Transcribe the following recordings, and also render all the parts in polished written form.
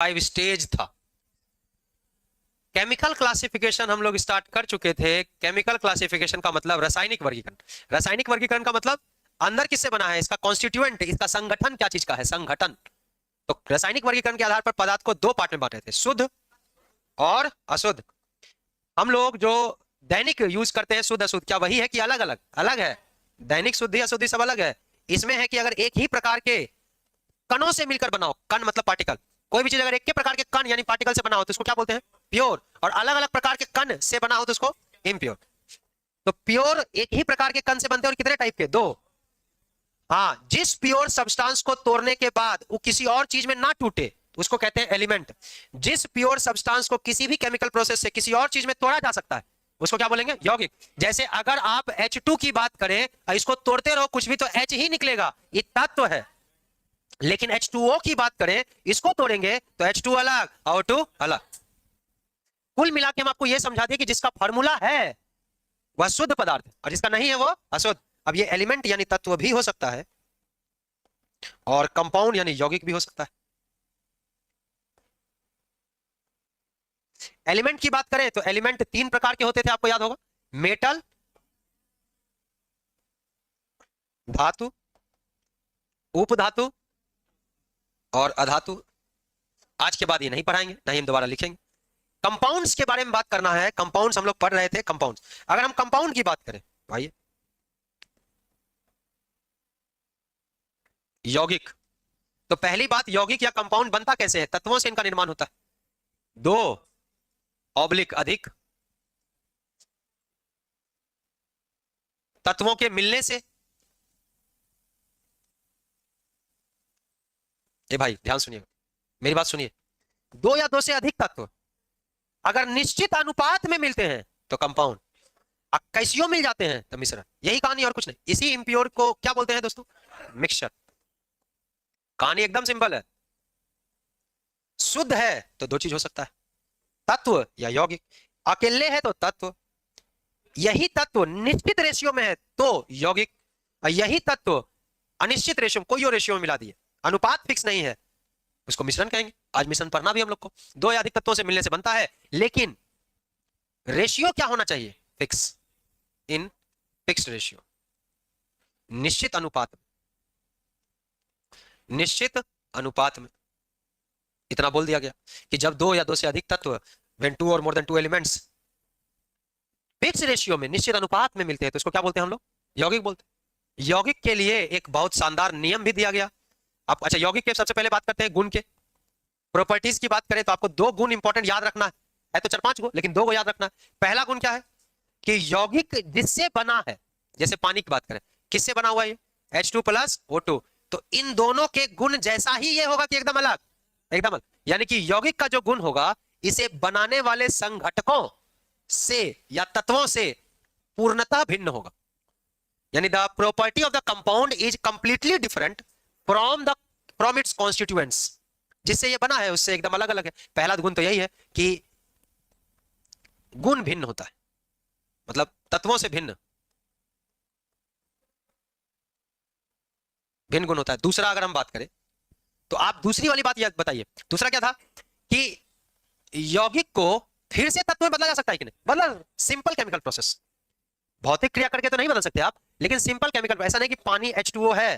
5 stage था। Chemical classification हम लोग स्टार्ट कर चुके थे। केमिकल क्लासिफिकेशन का मतलब रासायनिक वर्गीकरण। रासायनिक वर्गीकरण का मतलब अंदर किससे बना है, इसका कॉन्स्टिट्यूएंट, इसका संगठन क्या चीज का है, संगठन। तो रासायनिक वर्गीकरण के आधार पर पदार्थ को दो पार्ट में बांटे थे, शुद्ध और अशुद्ध। हम लोग जो दैनिक यूज करते हैं शुद्ध अशुद्ध, क्या वही है कि अलग अलग? अलग है। दैनिक शुद्धि अशुद्धि सब अलग है। इसमें है कि अगर एक ही प्रकार के कणों से मिलकर बना हो, कण मतलब पार्टिकल, कोई भी चीज अगर एक के प्रकार के कण यानी पार्टिकल से बना हो तो उसको क्या बोलते हैं, प्योर। और अलग अलग प्रकार के कण से बना हो तो उसको इम्प्योर। तो प्योर एक ही प्रकार के कण से बनते हैं और कितने टाइप के, दो। हाँ, जिस प्योर सब्सटेंस को तोड़ने के बाद वो किसी और चीज में ना टूटे उसको कहते हैं एलिमेंट। जिस प्योर सब्सटेंस को किसी भी केमिकल प्रोसेस से किसी और चीज में तोड़ा जा सकता है उसको क्या बोलेंगे, यौगिक। जैसे अगर आप H2 की बात करें, इसको तोड़ते रहो कुछ भी तो H ही निकलेगा, ये तत्व है। लेकिन H2O की बात करें, इसको तोड़ेंगे तो H2 अलग और O2 अलग। कुल मिला के हम आपको यह समझा दिए कि जिसका फॉर्मूला है वह शुद्ध पदार्थ और जिसका नहीं है वो अशुद्ध। अब ये एलिमेंट यानी तत्व भी हो सकता है और कंपाउंड यानी यौगिक भी हो सकता है। एलिमेंट की बात करें तो एलिमेंट 3 प्रकार के होते थे, आपको याद होगा, मेटल, धातु, उपधातु और अधातु। आज के बाद ये नहीं पढ़ाएंगे, नहीं हम दोबारा लिखेंगे। कंपाउंड्स के बारे में बात करना है। कंपाउंड्स हम लोग पढ़ रहे थे, कंपाउंड्स। अगर हम कंपाउंड की बात करें भाई, यौगिक, तो पहली बात, यौगिक या कंपाउंड बनता कैसे है, तत्वों से इनका निर्माण होता है, दो ऑब्लिक अधिक तत्वों के मिलने से। ए भाई ध्यान सुनिए, मेरी बात सुनिए, दो या दो से अधिक तत्व अगर निश्चित अनुपात में मिलते हैं तो कंपाउंड, कैसियो मिल जाते हैं तो मिश्रण। यही कहानी और कुछ नहीं। इसी इंप्योर को क्या बोलते हैं दोस्तों, मिक्सचर। कहानी एकदम सिंपल है। शुद्ध है तो दो चीज हो सकता है, तत्व या यौगिक। अकेले है तो तत्व, यही तत्व निश्चित रेशियो में है तो यौगिक, और यही तत्व अनिश्चित रेशियो, कोई और रेशियो में मिला दिए, अनुपात फिक्स नहीं है, उसको मिश्रण कहेंगे। आज मिश्रण पढ़ना भी हम लोग को। दो या अधिक तत्वों से मिलने से बनता है, लेकिन रेशियो क्या होना चाहिए, फिक्स, इन फिक्स्ड रेशियो, निश्चित अनुपात में, निश्चित अनुपात में। इतना बोल दिया गया कि जब दो या दो से अधिक तत्व, when two or more than two elements fix ratio में निश्चित अनुपात में मिलते हैं तो इसको क्या बोलते हैं हम लोग, यौगिक बोलते हैं। यौगिक के लिए एक बहुत शानदार नियम भी दिया गया। आप अच्छा, यौगिक के सबसे पहले बात करते हैं गुण के। प्रॉपर्टीज की बात करें तो आपको दो गुण इंपॉर्टेंट याद रखना है तो 4-5 गो, लेकिन दो गो याद रखना है। पहला गुण क्या है कि यौगिक जिससे बना है, जैसे पानी की बात करें, किससे बना हुआ है ये, H2 प्लस O2, तो इन दोनों के गुण जैसा ही ये होगा कि एकदम अलग, एकदम अलग। यानी कि यौगिक का जो गुण होगा इसे बनाने वाले संघटकों से या तत्वों से पूर्णतः भिन्न होगा। यानी the property of the compound is completely different from its constituents. जिससे ये बना है उससे एकदम अलग अलग है। पहला गुण तो यही है कि गुण भिन्न होता है, मतलब तत्वों से भिन्न, भिन्न गुण होता है। दूसरा अगर हम बात करें तो आप दूसरी वाली बात याद बताइए, दूसरा क्या था कि यौगिक को फिर से तत्व में बदला जा सकता है कि नहीं, बदला। सिंपल केमिकल प्रोसेस, भौतिक क्रिया करके तो नहीं बदल सकते आप, लेकिन सिंपल केमिकल, ऐसा नहीं कि पानी H2O है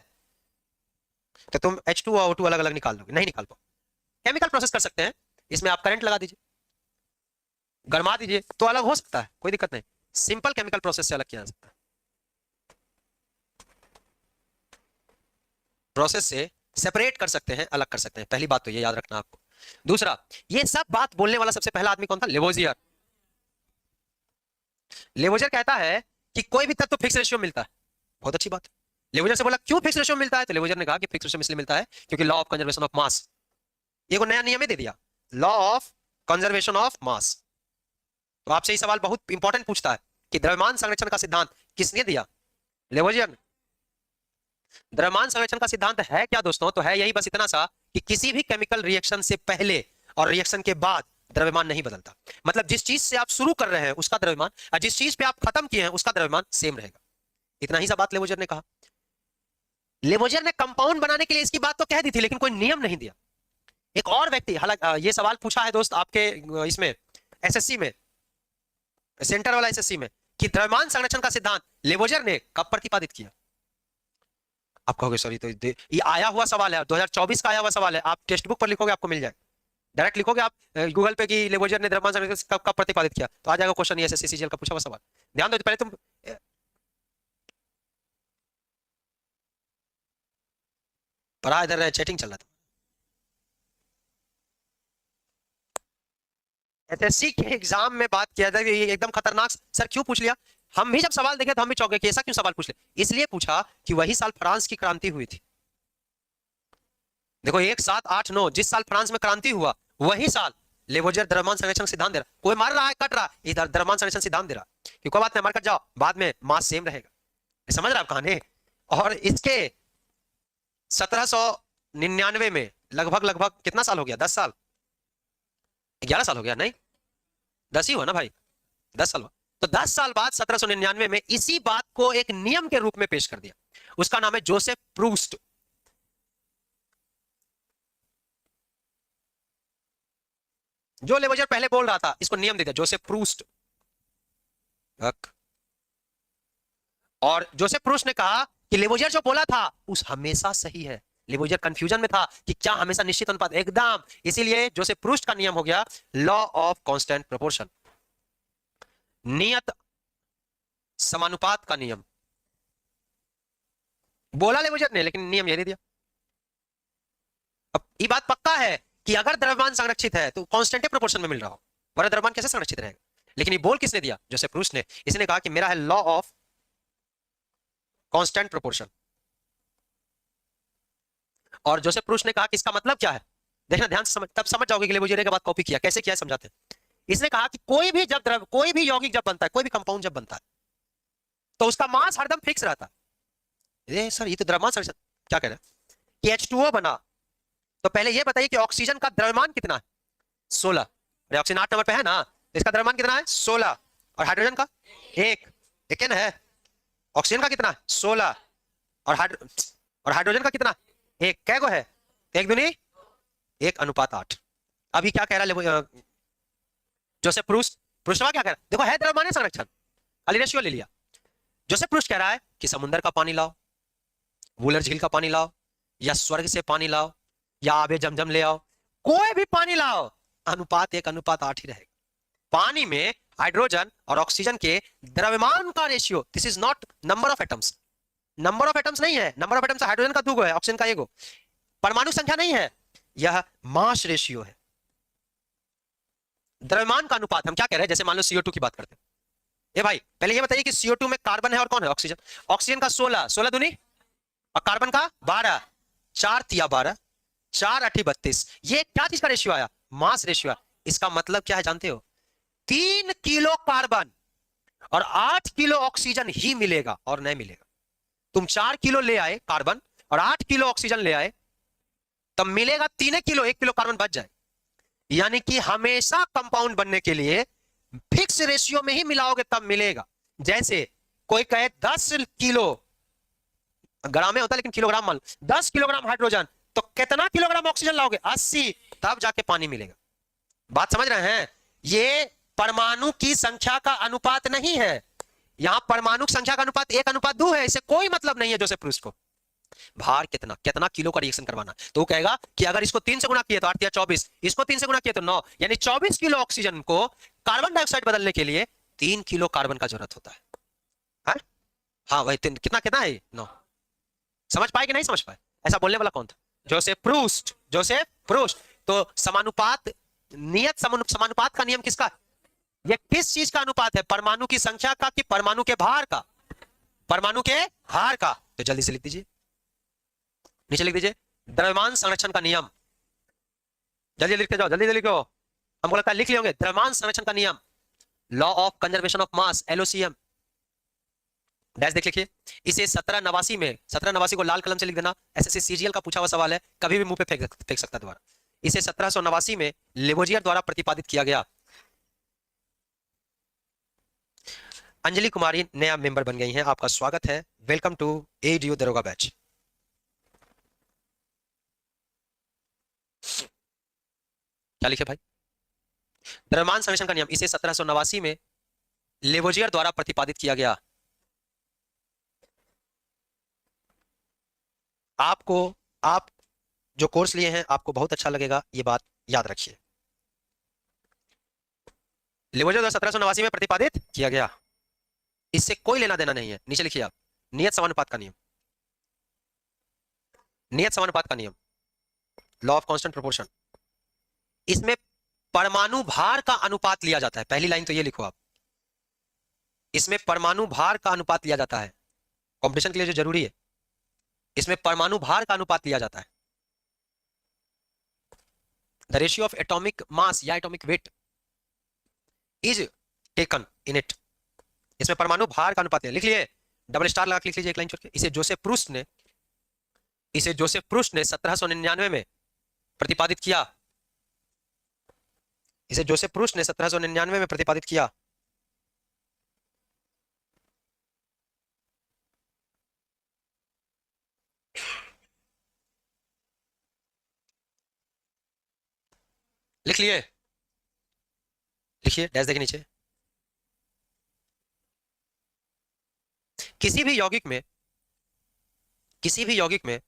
तो तुम H2O और O2 अलग अलग निकाल दोगे, नहीं निकाल पाओ। केमिकल प्रोसेस कर सकते हैं, इसमें आप करंट लगा दीजिए, गरमा दीजिए तो अलग हो सकता है, कोई दिक्कत नहीं। सिंपल केमिकल प्रोसेस से अलग किया जा सकता है, प्रोसेस से सेपरेट कर सकते हैं, अलग कर सकते हैं। पहली बात तो ये याद रखना आपको। दूसरा, ये सब बात बोलने वाला सबसे पहला आदमी कौन था, लेवोजियर। लेवोजियर कहता है कि कोई भी तत्व फिक्स रेशियो मिलता है। बहुत अच्छी बात। लेवोजियर से बोला क्यों फिक्स रेशियो मिलता है, तो लेवोजियर ने कहा कि फिक्स रेशियो इसलिए मिलता है क्योंकि law of conservation of mass, ये को नया नियम ही दे दिया, law of conservation of mass. तो आपसे ये सवाल बहुत इंपॉर्टेंट पूछता है कि द्रव्यमान संरक्षण का सिद्धांत किसने दिया, लेवोजियर ने। द्रव्यमान संरक्षण का सिद्धांत है क्या दोस्तों, तो है यही बस इतना सा कि किसी भी केमिकल रिएक्शन से पहले और रिएक्शन के बाद द्रव्यमान नहीं बदलता। मतलब जिस चीज से आप शुरू कर रहे हैं उसका द्रव्यमान और जिस चीज पे आप खत्म किए हैं उसका द्रव्यमान सेम रहेगा। इतना ही सा बात लेवोजियर ने कहा। लेवोजियर ने कंपाउंड बनाने के लिए इसकी बात तो कह दी थी लेकिन कोई नियम नहीं दिया। एक और व्यक्ति, हालांकि ये सवाल पूछा है दोस्त आपके इसमें एसएससी में, सेंटर वाला एसएससी में, कि द्रव्यमान संरक्षण का सिद्धांत लेवोजर ने कब प्रतिपादित किया? आप कहोगे सर ये आया हुआ सवाल है, 2024 का आया हुआ सवाल है, आप टेक्स्ट बुक पर लिखोगे आपको मिल जाएगा, डायरेक्ट लिखोगे आप गूगल पे कि लेवोजर ने द्रव्यमान संरक्षण कब प्रतिपादित किया, तो आ जाएगा क्वेश्चन, एसएससी सीजीएल का पूछा हुआ सवाल। ध्यान दो, पहले तुम पढ़ा, इधर चैटिंग चल रहा था। एसएससी के एग्जाम में बात किया था, ये एकदम खतरनाक सर क्यों पूछ लिया, हम भी जब सवाल देखे तो हम भी चौंके कि ऐसा क्यों सवाल पूछ ले, इसलिए पूछा कि वही साल फ्रांस की क्रांति हुई थी। देखो 1789 जिस साल फ्रांस में क्रांति हुआ वही साल लेवोजर द्रव्यमान संरक्षण सिद्धांत दे रहा, कोई मार रहा है कट रहा, इधर द्रव्यमान संरक्षण सिद्धांत दे रहा कि कोई बात नहीं, मार कट जाओ, बाद में मास सेम रहेगा, समझ रहा आप कहानी। और इसके 1799 में लगभग कितना साल हो गया, 10 साल, 11 साल हो गया, नहीं 10 ही हुआ ना भाई, 10 साल हुआ, तो 10 साल बाद 1799 में इसी बात को एक नियम के रूप में पेश कर दिया, उसका नाम है जोसेफ प्रूस्ट। जो लेवोजर पहले बोल रहा था इसको नियम दे दिया जोसेफ प्रूस्ट। और जोसेफ प्रूस्ट ने कहा कि लेवोजर जो बोला था उस हमेशा सही है, लेवोजर कंफ्यूजन में था कि क्या हमेशा निश्चित अनुपात, एकदम, इसीलिए जोसेफ प्रूस्ट का नियम हो गया लॉ ऑफ कांस्टेंट प्रोपोर्शन, नियत समानुपात का नियम। बोला लेवोजर ने लेकिन नियम ये दे दिया। अब ये बात पक्का है कि अगर द्रव्यमान संरक्षित है तो कांस्टेंट प्रोपोर्शन में मिल रहा हो, वरना द्रव्यमान कैसे संरक्षित रहेगा, लेकिन ये बोल किसने दिया, जोसेफ प्रूस्ट ने, इसने कहा कि मेरा है लॉ ऑफ कांस्टेंट प्रोपोर्शन। और जोसेफ प्रूस्ट ने कहा कि इसका मतलब क्या है, देखना ध्यान से समझ, तब समझ जाओगे कि लेवोजर के बाद कॉपी किया, कैसे किया समझाते हैं। इसने कहा कि कोई भी जब द्रव्य, कोई भी यौगिक जब बनता है, कोई भी कंपाउंड जब बनता है तो उसका मास हरदम फिक्स रहता है। सर ये तो द्रव्यमान संरक्षण, क्या कह रहे हैं कि H2O बना, तो पहले ये बताइए कि ऑक्सीजन का द्रव्यमान कितना है, 16, अरे ऑक्सीजन 8 नंबर पे है ना, इसका द्रव्यमान कितना है 16, और हाइड्रोजन का एक है, ऑक्सीजन का कितना 16, और हाइड्रोजन का कितना एक, कै गो है, एक दूनी 1:8। अभी क्या कह रहा है जोसेफ प्रूस्ट, प्रूस्टवा क्या कह रहा है, देखो है द्रव्यमान संरक्षण, खाली रेशियो ले लिया। जोसेफ प्रूस्ट कह रहा है कि समुद्र का पानी लाओ, वूलर झील का पानी लाओ, या स्वर्ग से पानी लाओ, या आबे जमजम ले आओ, कोई भी पानी लाओ, अनुपात 1:8 ही रहेगा। पानी में हाइड्रोजन और ऑक्सीजन के द्रव्यमान का ratio, this is not number of atoms, number of atoms नहीं है, नंबर ऑफ एटम्स हाइड्रोजन का 2 है, ऑक्सीजन का 1, परमाणु संख्या नहीं है, यह मास रेशियो है, द्रव्यमान का अनुपात। हम क्या कह रहे हैं, जैसे मान लो CO2 की बात करते हैं, ए भाई पहले ये बताइए कि CO2 में कार्बन है और कौन है, ऑक्सीजन, ऑक्सीजन का 16 दूनी, और कार्बन का 12, 4 तिया 12, 4 8 32, ये क्या चीज का रेशियो आया, मास रेशियो। इसका मतलब क्या है जानते हो, 3 किलो कार्बन और 8 किलो ऑक्सीजन ही मिलेगा और नहीं मिलेगा। तुम 4 किलो ले आए कार्बन और 8 किलो ऑक्सीजन ले आए, तब मिलेगा 3 किलो, 1 किलो कार्बन बच जाए। यानी कि हमेशा कंपाउंड बनने के लिए फिक्स रेशियो में ही मिलाओगे तब मिलेगा। जैसे कोई कहे 10 किलो, ग्राम में होता है लेकिन किलोग्राम मान लो, 10 किलोग्राम हाइड्रोजन, तो कितना किलोग्राम ऑक्सीजन लाओगे, 80, तब जाके पानी मिलेगा। बात समझ रहे हैं, ये परमाणु की संख्या का अनुपात नहीं है, यहां परमाणु संख्या का अनुपात 1:2 है, इसे कोई मतलब नहीं है जोसेफ प्रूस्ट को। भार कितना कितना किलो का रिएक्शन करवाना, तो वो कहेगा कि अगर इसको 3 से गुणा किया तो 8 या 24, इसको 3 से गुणा किया तो 9, यानी 24 किलो ऑक्सीजन को कार्बन डाइऑक्साइड बदलने के लिए 3 किलो कार्बन का जरूरत होता है। हाँ भाई कितना कितना है 9, समझ पाए कि नहीं समझ पाए, ऐसा बोलने वाला कौन था, जोसेफ प्रूस्ट, जोसेफ प्रूस्ट। तो समानुपात, नियत समानुपात का नियम किसका, ये किस चीज का अनुपात है, परमाणु की संख्या का कि परमाणु के भार का, परमाणु के भार का। तो जल्दी से लिख दीजिए, नीचे लिख दीजिए द्रव्यमान संरक्षण का नियम, जल्दी लिखते जाओ, जल्दी लिखो, हमको लगता है लिख लियोगे, द्रव्यमान संरक्षण का नियम, law of conservation of mass, LOCM, dash देख लिखिए। इसे 1789 में, 1789 को लाल कलम से लिख देना, SSC CGL का पूछा हुआ सवाल है, कभी भी मुंह पे फेंक सकता दोबारा। इसे 1789 में लेवोजियर द्वारा प्रतिपादित किया गया। अंजलि कुमारी नया मेंबर बन गई हैं, आपका स्वागत है, वेलकम टू ADU दरोगा बैच। क्या लिखे भाई? द्रव्यमान संरक्षण का नियम, इसे 1789 में लेवोजियर द्वारा प्रतिपादित किया गया। आपको, आप जो कोर्स लिए हैं आपको बहुत अच्छा लगेगा, ये बात याद रखिए। लेवोजियर द्वारा 1789 में प्रतिपादित किया गया, इससे कोई लेना देना नहीं है। नीचे लिखिए आप, नियत समानुपात का नियम, नियत समानुपात का नियम, लॉ ऑफ कांस्टेंट प्रोपोर्शन। इसमें परमाणु भार का अनुपात लिया जाता है, पहली लाइन तो ये लिखो आप, इसमें परमाणु भार का अनुपात लिया जाता है। कंपटीशन के लिए जो जरूरी है, इसमें परमाणु भार का अनुपात लिया जाता है। The ratio of atomic mass या atomic weight is taken in it. इसमें परमाणु भार का अनुपात लिख लिए, डबल स्टार लगा के लिख लीजिए एक लाइन छोड़ के। इसे जोसेफ प्रूस्ट ने, इसे जोसेफ प्रूस्ट ने 1799 में प्रतिपादित किया, इसे जोसेफ प्रूस्ट ने 1799 में प्रतिपादित किया। लिख लिए, लिखिए, डैश देखे नीचे। किसी भी यौगिक में, किसी भी यौगिक में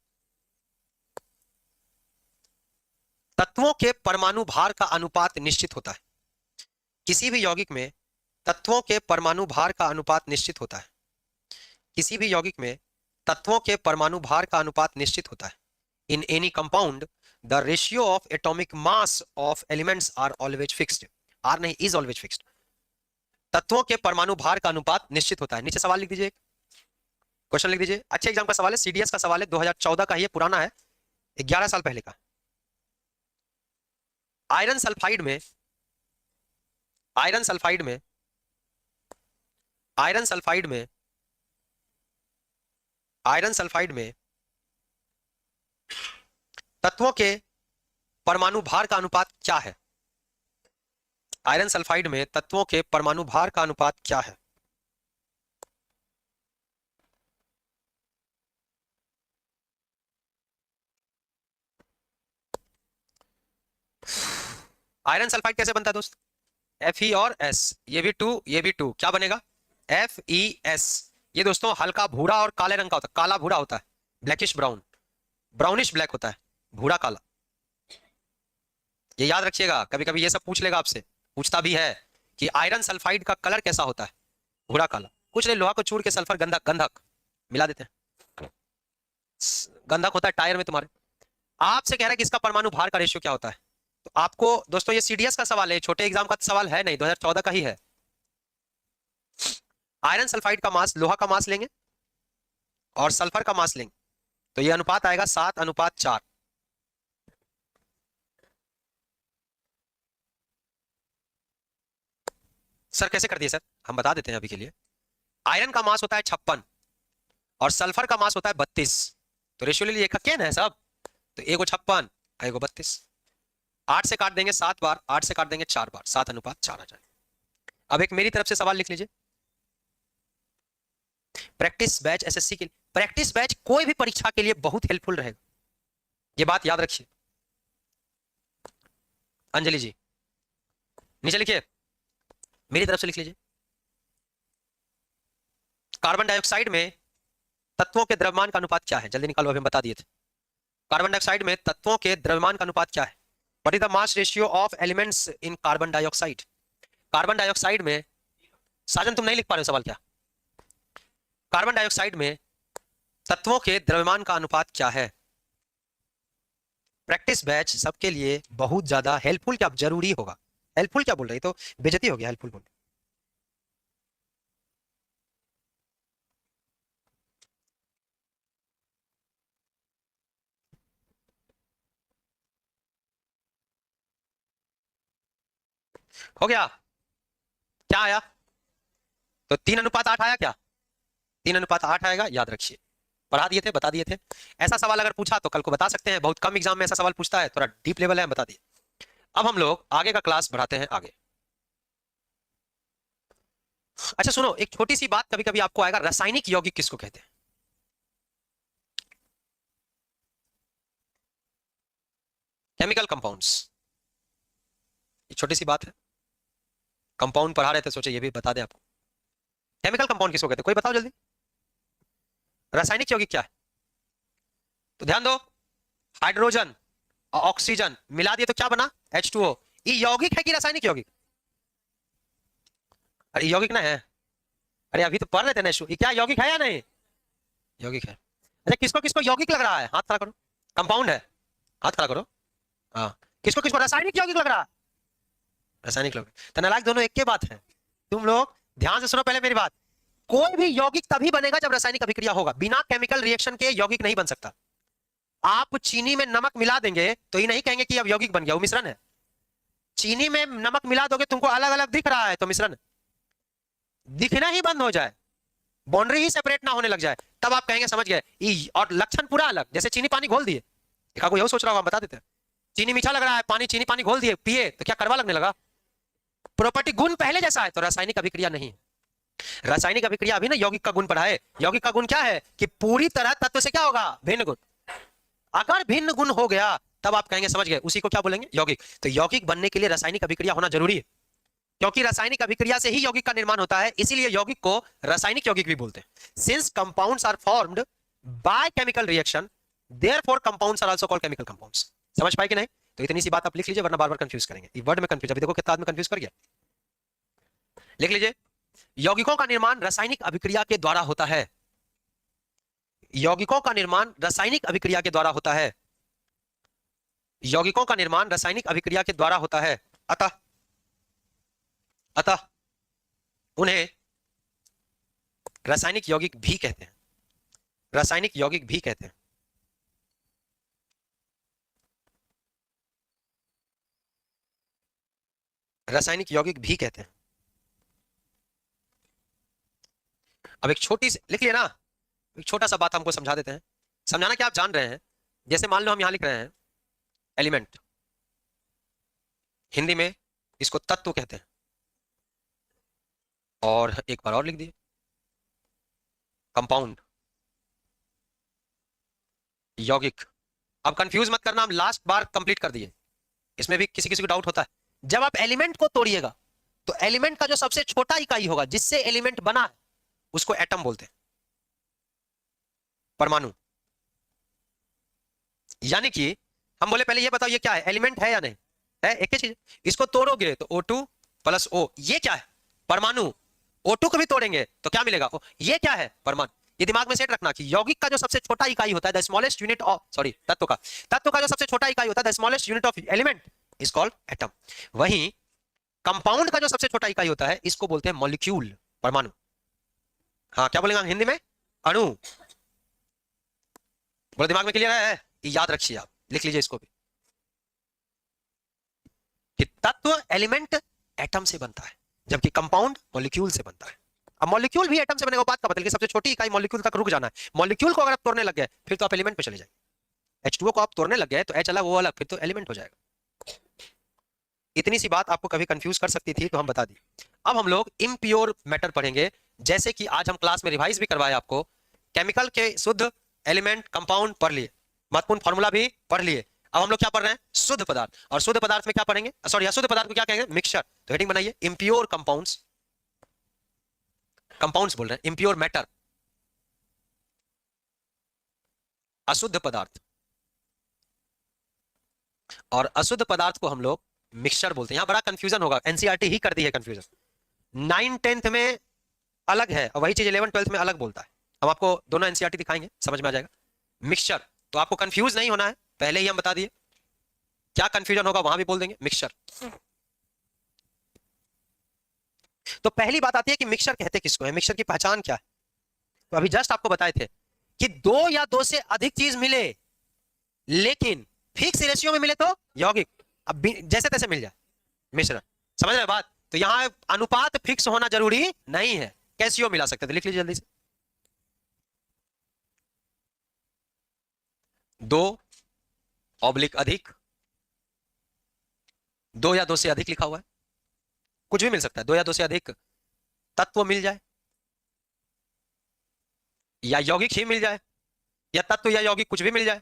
तत्वों के परमाणु भार का अनुपात निश्चित होता है। किसी भी यौगिक में तत्वों के परमाणु भार का अनुपात निश्चित होता है। किसी भी यौगिक में तत्वों के परमाणु भार का अनुपात निश्चित होता है। In any compound the ratio of atomic mass of elements are always fixed, are नहीं, इज ऑलवेज फिक्स्ड। तत्वों के परमाणु भार का अनुपात निश्चित होता है। नीचे सवाल लिख दीजिए, क्वेश्चन लिख दीजिए। अच्छे एग्जाम का सवाल है, सीडीएस का सवाल है, 2014 का, ये पुराना है, 11 साल पहले का। आयरन सल्फाइड में, आयरन सल्फाइड में, आयरन सल्फाइड में, आयरन सल्फाइड में तत्वों के परमाणु भार का अनुपात क्या है? आयरन सल्फाइड में तत्वों के परमाणु भार का अनुपात क्या है? आयरन सल्फाइड कैसे बनता है दोस्त? Fe और S, ये भी टू, ये भी टू, क्या बनेगा? FeS। ये दोस्तों हल्का भूरा और काले रंग का होता है, काला भूरा होता है, ब्लैकिश ब्राउन, ब्राउनिश ब्लैक होता है, भूरा काला। ये याद रखिएगा, कभी कभी ये सब पूछ लेगा आपसे, पूछता भी है कि आयरन सल्फाइड का कलर कैसा होता है, भूरा काला। कुछ नहीं, लोहा को चूर के सल्फर गंधक, गंधक मिला देते हैं, गंधक होता है टायर में तुम्हारे। आपसे कह रहा है कि इसका परमाणु भार का रेशियो क्या होता है। तो आपको दोस्तों ये सीडीएस का सवाल है, छोटे एग्जाम का सवाल है नहीं, 2014 का ही है। आयरन सल्फाइड का मास, लोहा का मास लेंगे और सल्फर का मास लेंगे, तो ये अनुपात आएगा 7:4। सर कैसे कर दिए सर? हम बता देते हैं अभी के लिए। आयरन का मास होता है 56 और सल्फर का मास होता है 32, तो रेशियो ले लिए, क्या है सब, तो एगो 56, एगो 32। 8 से काट देंगे 7 बार, 8 से काट देंगे 4 बार, 7:4 आ जाए। अब एक मेरी तरफ से सवाल लिख लीजिए, प्रैक्टिस बैच एसएससी के लिए, प्रैक्टिस बैच कोई भी परीक्षा के लिए बहुत हेल्पफुल रहेगा, ये बात याद रखिए। अंजलि जी नीचे लिखिए, मेरी तरफ से लिख लीजिए। कार्बन डाइऑक्साइड में तत्वों के द्रव्यमान का अनुपात क्या है? जल्दी निकालो, अभी हम बता दिए थे। कार्बन डाइऑक्साइड में तत्वों के द्रव्यमान का अनुपात क्या है? What is the mass ratio of elements in carbon dioxide? Carbon dioxide में, साजन तुम नहीं लिख पा रहे हो सवाल क्या? कार्बन डाइऑक्साइड में तत्वों के द्रव्यमान का अनुपात क्या है? प्रैक्टिस बैच सबके लिए बहुत ज्यादा हेल्पफुल, क्या जरूरी होगा। हेल्पफुल क्या बोल रही, तो बेइज्जती हो गया, हेल्पफुल बोल। हो गया? क्या आया? तो 3:8 आया क्या? 3:8 आएगा, याद रखिए, पढ़ा दिए थे, बता दिए थे। ऐसा सवाल अगर पूछा तो कल को बता सकते हैं, बहुत कम एग्जाम में ऐसा सवाल पूछता है, थोड़ा डीप लेवल है, बता दिए। अब हम लोग आगे का क्लास बढ़ाते हैं आगे। अच्छा सुनो, एक छोटी सी बात कभी कभी आपको आएगा, रासायनिक यौगिक किसको कहते हैं? Chemical compounds. छोटी सी बात है, कंपाउंड पढ़ा रहे थे, सोचे ये भी बता दें आपको। केमिकल कंपाउंड किसको कहते हैं, कोई बताओ जल्दी। रासायनिक यौगिक क्या है? तो ध्यान दो, हाइड्रोजन और ऑक्सीजन मिला दिए तो क्या बना? H2O। ये यौगिक है कि रासायनिक यौगिक? अरे यौगिक ना है, अरे अभी तो पढ़ रहे थे ना, ये क्या यौगिक है या नहीं? यौगिक है। अच्छा किसको किसको यौगिक लग रहा है, हाथ खड़ा करो। कंपाउंड है, हाथ खड़ा करो। हाँ, किसको किसको रासायनिक यौगिक लग रहा है? रासायनिक यौगिक। तो नालायक दोनों एक के बात है। तुम लोग ध्यान से सुनो पहले मेरी बात। कोई भी यौगिक तभी बनेगा जब रासायनिक अभिक्रिया होगा, बिना केमिकल रिएक्शन के यौगिक नहीं बन सकता। आप चीनी में नमक मिला देंगे तो ये नहीं कहेंगे कि अब यौगिक बन गया, वो मिश्रण है। चीनी में नमक मिला दोगे, तुमको अलग अलग दिख रहा है तो मिश्रण है। दिखना ही बंद हो जाए, बाउंड्री ही सेपरेट ना होने लग जाए, तब आप कहेंगे समझ गए। और लक्षण पूरा अलग, जैसे चीनी पानी घोल दिए, देखा कोई यही सोच रहा होगा, हम बता देते हैं। चीनी मीठा लग रहा है, पानी चीनी पानी घोल दिए पिए तो क्या कड़वा लगने लगा? प्रॉपर्टी गुण पहले जैसा है, तो रासायनिक अभिक्रिया नहीं है। रासायनिक अभिक्रिया अभी ना यौगिक का गुण पढ़ा है। यौगिक का गुण क्या है कि पूरी तरह तत्व से क्या होगा? भिन्न गुण। अगर भिन्न गुण हो गया तब आप कहेंगे समझ गए, उसी को क्या बोलेंगे? यौगिक। तो यौगिक बनने के लिए रासायनिक अभिक्रिया होना जरूरी है, क्योंकि रासायनिक अभिक्रिया से ही यौगिक का निर्माण होता है, इसीलिए यौगिक को रासायनिक यौगिक भी बोलते हैं। Since compounds are formed by chemical reaction, therefore compounds are also called chemical compounds. समझ पाए कि नहीं? तो इतनी सी बात आप लिख लीजिए, वरना बार बार कंफ्यूज करेंगे। ये वर्ड में कंफ्यूज, अभी देखो कितना आदमी कंफ्यूज कर गया। लिख लीजिए, यौगिकों का निर्माण रासायनिक अभिक्रिया के द्वारा होता है। यौगिकों का निर्माण रासायनिक अभिक्रिया के द्वारा होता है। यौगिकों का निर्माण रासायनिक अभिक्रिया के द्वारा होता है। अतः उन्हें रासायनिक यौगिक भी कहते हैं। रासायनिक यौगिक भी कहते हैं। रासायनिक यौगिक भी कहते हैं। अब एक छोटी सी लिख लिया ना, एक छोटा सा बात हमको समझा देते हैं, समझाना कि आप जान रहे हैं। जैसे मान लो हम यहां लिख रहे हैं एलिमेंट, हिंदी में इसको तत्व कहते हैं। और एक बार और लिख दिए कंपाउंड, यौगिक। अब कंफ्यूज मत करना, हम लास्ट बार कंप्लीट कर दिए, इसमें भी किसी किसी को डाउट होता है। जब आप एलिमेंट को तोड़िएगा तो एलिमेंट का जो सबसे छोटा इकाई होगा जिससे एलिमेंट बना है उसको एटम बोलते हैं, परमाणु। यानी कि हम बोले पहले ये बताओ ये क्या है, एलिमेंट है या नहीं है? एक ही चीज। इसको तोड़ोगे तो O2 प्लस O, ये क्या है? परमाणु। O2 को भी तोड़ेंगे तो क्या मिलेगा? ये क्या है? परमाणु। ये दिमाग में सेट रखना कि यौगिक का जो सबसे छोटा इकाई होता है, the smallest unit of, sorry तत्व का जो सबसे छोटा इकाई होता है, the smallest unit of element is called atom. वहीं कंपाउंड का जो सबसे छोटा इकाई होता है इसको बोलते हैं मॉलिक्यूल, परमाणु। हाँ क्या बोलेंगे हिंदी में? अणु। बोलो दिमाग में क्लियर है? ये याद रखिए, आप लिख लीजिए इसको भी कि तत्व एलिमेंट एटम से बनता है, जबकि कंपाउंड मॉलिक्यूल से बनता है। अब मॉलिक्यूल भी एटम से बनेगा, बात का मतलब कि सबसे छोटी इकाई मॉलिक्यूल तक रुक जाना है। मॉलिक्यूल को अगर आप तोड़ने लग गए फिर तो आप एलिमेंट पे चले जाएंगे। H2O को आप तोड़ने लग गए तो H अलग वो अलग, फिर तो एलिमेंट हो जाएगा। इतनी सी बात आपको कभी कंफ्यूज कर सकती थी तो हम बता दी। अब हम लोग इम्प्योर मैटर पढ़ेंगे, जैसे कि आज हम क्लास में रिवाइज भी करवाए आपको। केमिकल के शुद्ध, एलिमेंट, कंपाउंड पढ़ लिए, महत्वपूर्ण फॉर्मूला भी पढ़ लिए। अब हम लोग क्या पढ़ रहे हैं? शुद्ध पदार्थ। और शुद्ध पदार्थ में क्या पढ़ेंगे? सॉरी, अशुद्ध पदार्थ को क्या कहेंगे? मिक्सचर। तो हेडिंग बनाइए, इम्प्योर कंपाउंड्स, कंपाउंड्स बोल रहे हैं, इम्प्योर मैटर, अशुद्ध पदार्थ। और अशुद्ध पदार्थ को हम लोग मिक्सचर बोलते हैं। यहां बड़ा कंफ्यूजन होगा, एनसीईआरटी ही कर दी है कंफ्यूजन। 9 10th में अलग है और वही चीज 11 12th में अलग बोलता है। हम आपको दोनों एनसीईआरटी दिखाएंगे, समझ में आ जाएगा। मिक्सचर, तो आपको कंफ्यूज नहीं होना है, पहले ही हम बता दिए। क्या कंफ्यूजन होगा वहां भी बोल देंगे, मिक्सचर। तो पहली बात आती है कि मिक्सचर कहते किसको है, मिक्सचर की पहचान क्या है। तो अभी जस्ट आपको बताए थे कि दो या दो से अधिक चीज मिले लेकिन फिक्स रेशियो में मिले तो यौगिक, अब जैसे तैसे मिल जाए मिश्रण। समझ रहे बात? तो यहां अनुपात फिक्स होना जरूरी नहीं है, कैसियो मिला सकते थे। लिख लीजिए जल्दी से, 2 अधिक, 2 या 2 से अधिक लिखा हुआ है, कुछ भी मिल सकता है। 2 या 2 से अधिक तत्व मिल जाए या यौगिक ही मिल जाए, या तत्व या यौगिक कुछ भी मिल जाए।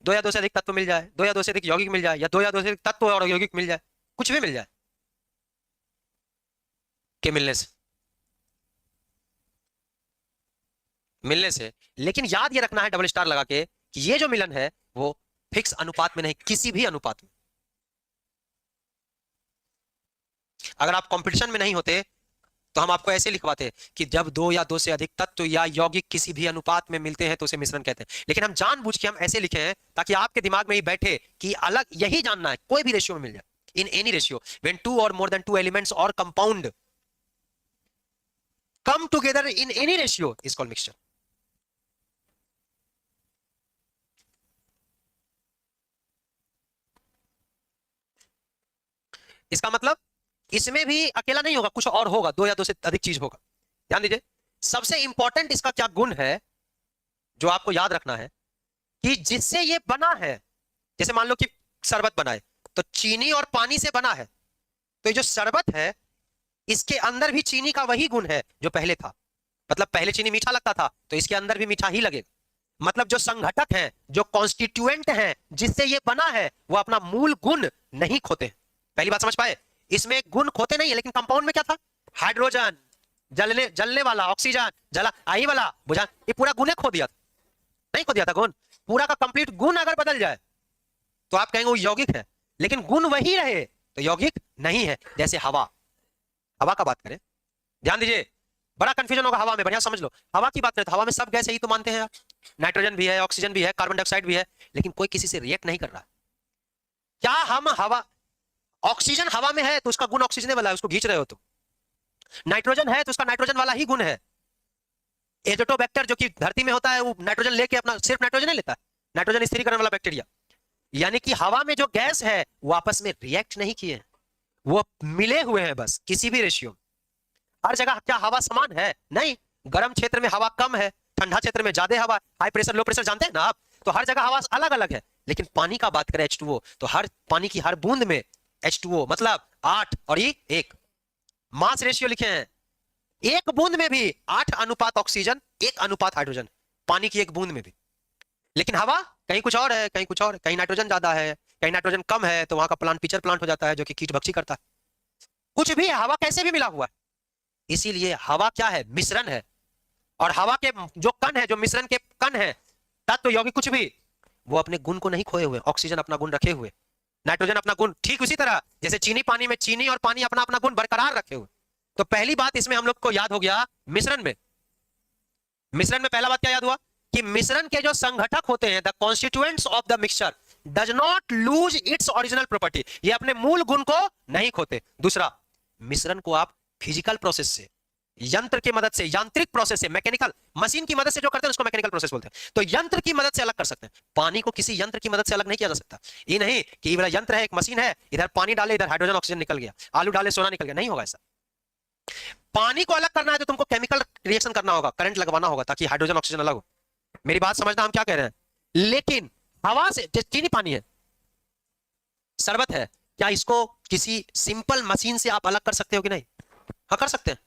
2 या 2 से अधिक तत्व मिल जाए, 2 या 2 से अधिक यौगिक मिल जाए, या 2 या 2 से अधिक तत्व और यौगिक मिल जाए। कुछ भी मिल जाए कि मिलने से। लेकिन याद ये रखना है डबल स्टार लगा के कि ये जो मिलन है वो फिक्स अनुपात में नहीं, किसी भी अनुपात में। अगर आप कंपटीशन में नहीं होते तो हम आपको ऐसे लिखवाते कि जब दो या दो से अधिक तत्व या यौगिक किसी भी अनुपात में मिलते हैं तो उसे मिश्रण कहते हैं। लेकिन हम जानबूझ के हम ऐसे लिखे हैं ताकि आपके दिमाग में ही बैठे कि अलग यही जानना है, कोई भी रेशियो में मिल जाए। In any ratio when two और मोर देन टू एलिमेंट्स और compound come together in any ratio is called mixture. इसका मतलब इसमें भी अकेला नहीं होगा, कुछ और होगा, दो या दो से अधिक चीज होगा। ध्यान दीजिए, सबसे इंपॉर्टेंट इसका क्या गुण है जो आपको याद रखना है कि जिससे ये बना है। जैसे मान लो कि शरबत बनाए तो चीनी और पानी से बना है, तो ये जो शरबत है इसके अंदर भी चीनी का वही गुण है जो पहले था। मतलब पहले चीनी मीठा लगता था तो इसके अंदर भी मीठा ही लगेगा। मतलब जो संघटक है, जो कॉन्स्टिट्यूएंट है जिससे ये बना है, वो अपना मूल गुण नहीं खोते। पहली बात समझ पाए, इसमें गुण खोते नहीं है। लेकिन कंपाउंड में क्या था? हाइड्रोजन, जलने वाला, ऑक्सीजन, जला आई वाला बुझा, ये पूरा गुण खो दिया था। नहीं खो दिया था गुण, पूरा का कंप्लीट गुण अगर बदल जाए तो आप कहेंगे वो यौगिक है, लेकिन गुण वही रहे तो यौगिक नहीं है। जैसे हवा, हवा का बात करें, ध्यान दीजिए, बड़ा कंफ्यूजन होगा हवा में, बढ़िया समझ लो। हवा की बात करें तो हवा में सब गैस यही तो मानते हैं आप, नाइट्रोजन भी है, ऑक्सीजन भी है, कार्बन डाइऑक्साइड भी है, लेकिन कोई किसी से रिएक्ट नहीं कर रहा। क्या हम हवा, ऑक्सीजन हवा में है तो उसका गुण ऑक्सीजन वाला है, उसको खींच रहे हो तो। नाइट्रोजन है तो उसका नाइट्रोजन वाला ही गुण है। एजोटोबैक्टर जो कि धरती में होता है वो नाइट्रोजन लेके अपना सिर्फ नाइट्रोजन नहीं लेता है, नाइट्रोजन स्थिरीकरण वाला बैक्टीरिया। यानी कि हवा में जो गैस है वो आपस में रिएक्ट नहीं किए, वो मिले हुए हैं बस किसी भी रेशियो। हर जगह क्या हवा समान है? नहीं, गर्म क्षेत्र में हवा कम है, ठंडा क्षेत्र में ज्यादा हवा, हाई प्रेशर लो प्रेशर जानते हैं ना आप, तो हर जगह हवा अलग अलग है। लेकिन पानी का बात करें H2O, तो हर पानी की हर बूंद में H2O मतलब 8 और ये 1 मास रेशियो लिखे हैं। एक बूंद में भी 8 अनुपात ऑक्सीजन 1 अनुपात हाइड्रोजन, पानी की एक बूंद में भी। लेकिन हवा कहीं कुछ और है, कहीं कुछ और, कहीं नाइट्रोजन ज्यादा है, कहीं नाइट्रोजन कम है, तो वहां का प्लांट पिचर प्लांट हो जाता है जो कि कीट भक्षी करता है। कुछ भी है, हवा कैसे भी मिला हुआ है। इसीलिए हवा क्या है? मिश्रण है। और हवा के जो कण है, जो मिश्रण के कण है, तत्व यौगिक कुछ भी, वो अपने गुण को नहीं खोए हुए। ऑक्सीजन अपना गुण रखे हुए, नाइट्रोजन अपना गुण, ठीक उसी तरह जैसे चीनी पानी में चीनी और पानी अपना अपना गुण बरकरार रखे हुए। तो पहली बात इसमें हम लोग को याद हो गया, मिश्रण में, मिश्रण में पहला बात क्या याद हुआ कि मिश्रण के जो संघटक होते हैं, the constituents of the mixture does not lose its original property, ये अपने मूल गुण को नहीं खोते। दूसरा, मिश्रण को आप फिजिकल प्रोसेस से, यंत्र की मदद से, यांत्रिक प्रोसेस से, मैकेनिकल मशीन की मदद से जो करते हैं उसको मैकेनिकल प्रोसेस बोलते हैं, तो यंत्र की मदद से अलग कर सकते हैं। पानी को किसी यंत्र की मदद से अलग नहीं किया जा सकता। ये नहीं कि ये वाला यंत्र है, एक मशीन है, इधर पानी डाले इधर हाइड्रोजन ऑक्सीजन निकल गया, आलू डाले सोना निकल गया, नहीं होगा ऐसा। पानी को अलग करना है तो तुमको केमिकल रिएक्शन करना होगा, करंट लगवाना होगा ताकि हाइड्रोजन ऑक्सीजन अलग हो। मेरी बात समझना हम क्या कह रहे हैं। लेकिन हवा से, चीनी पानी है, शरबत है, क्या इसको किसी सिंपल मशीन से आप अलग कर सकते हो कि नहीं? हाँ कर सकते हैं।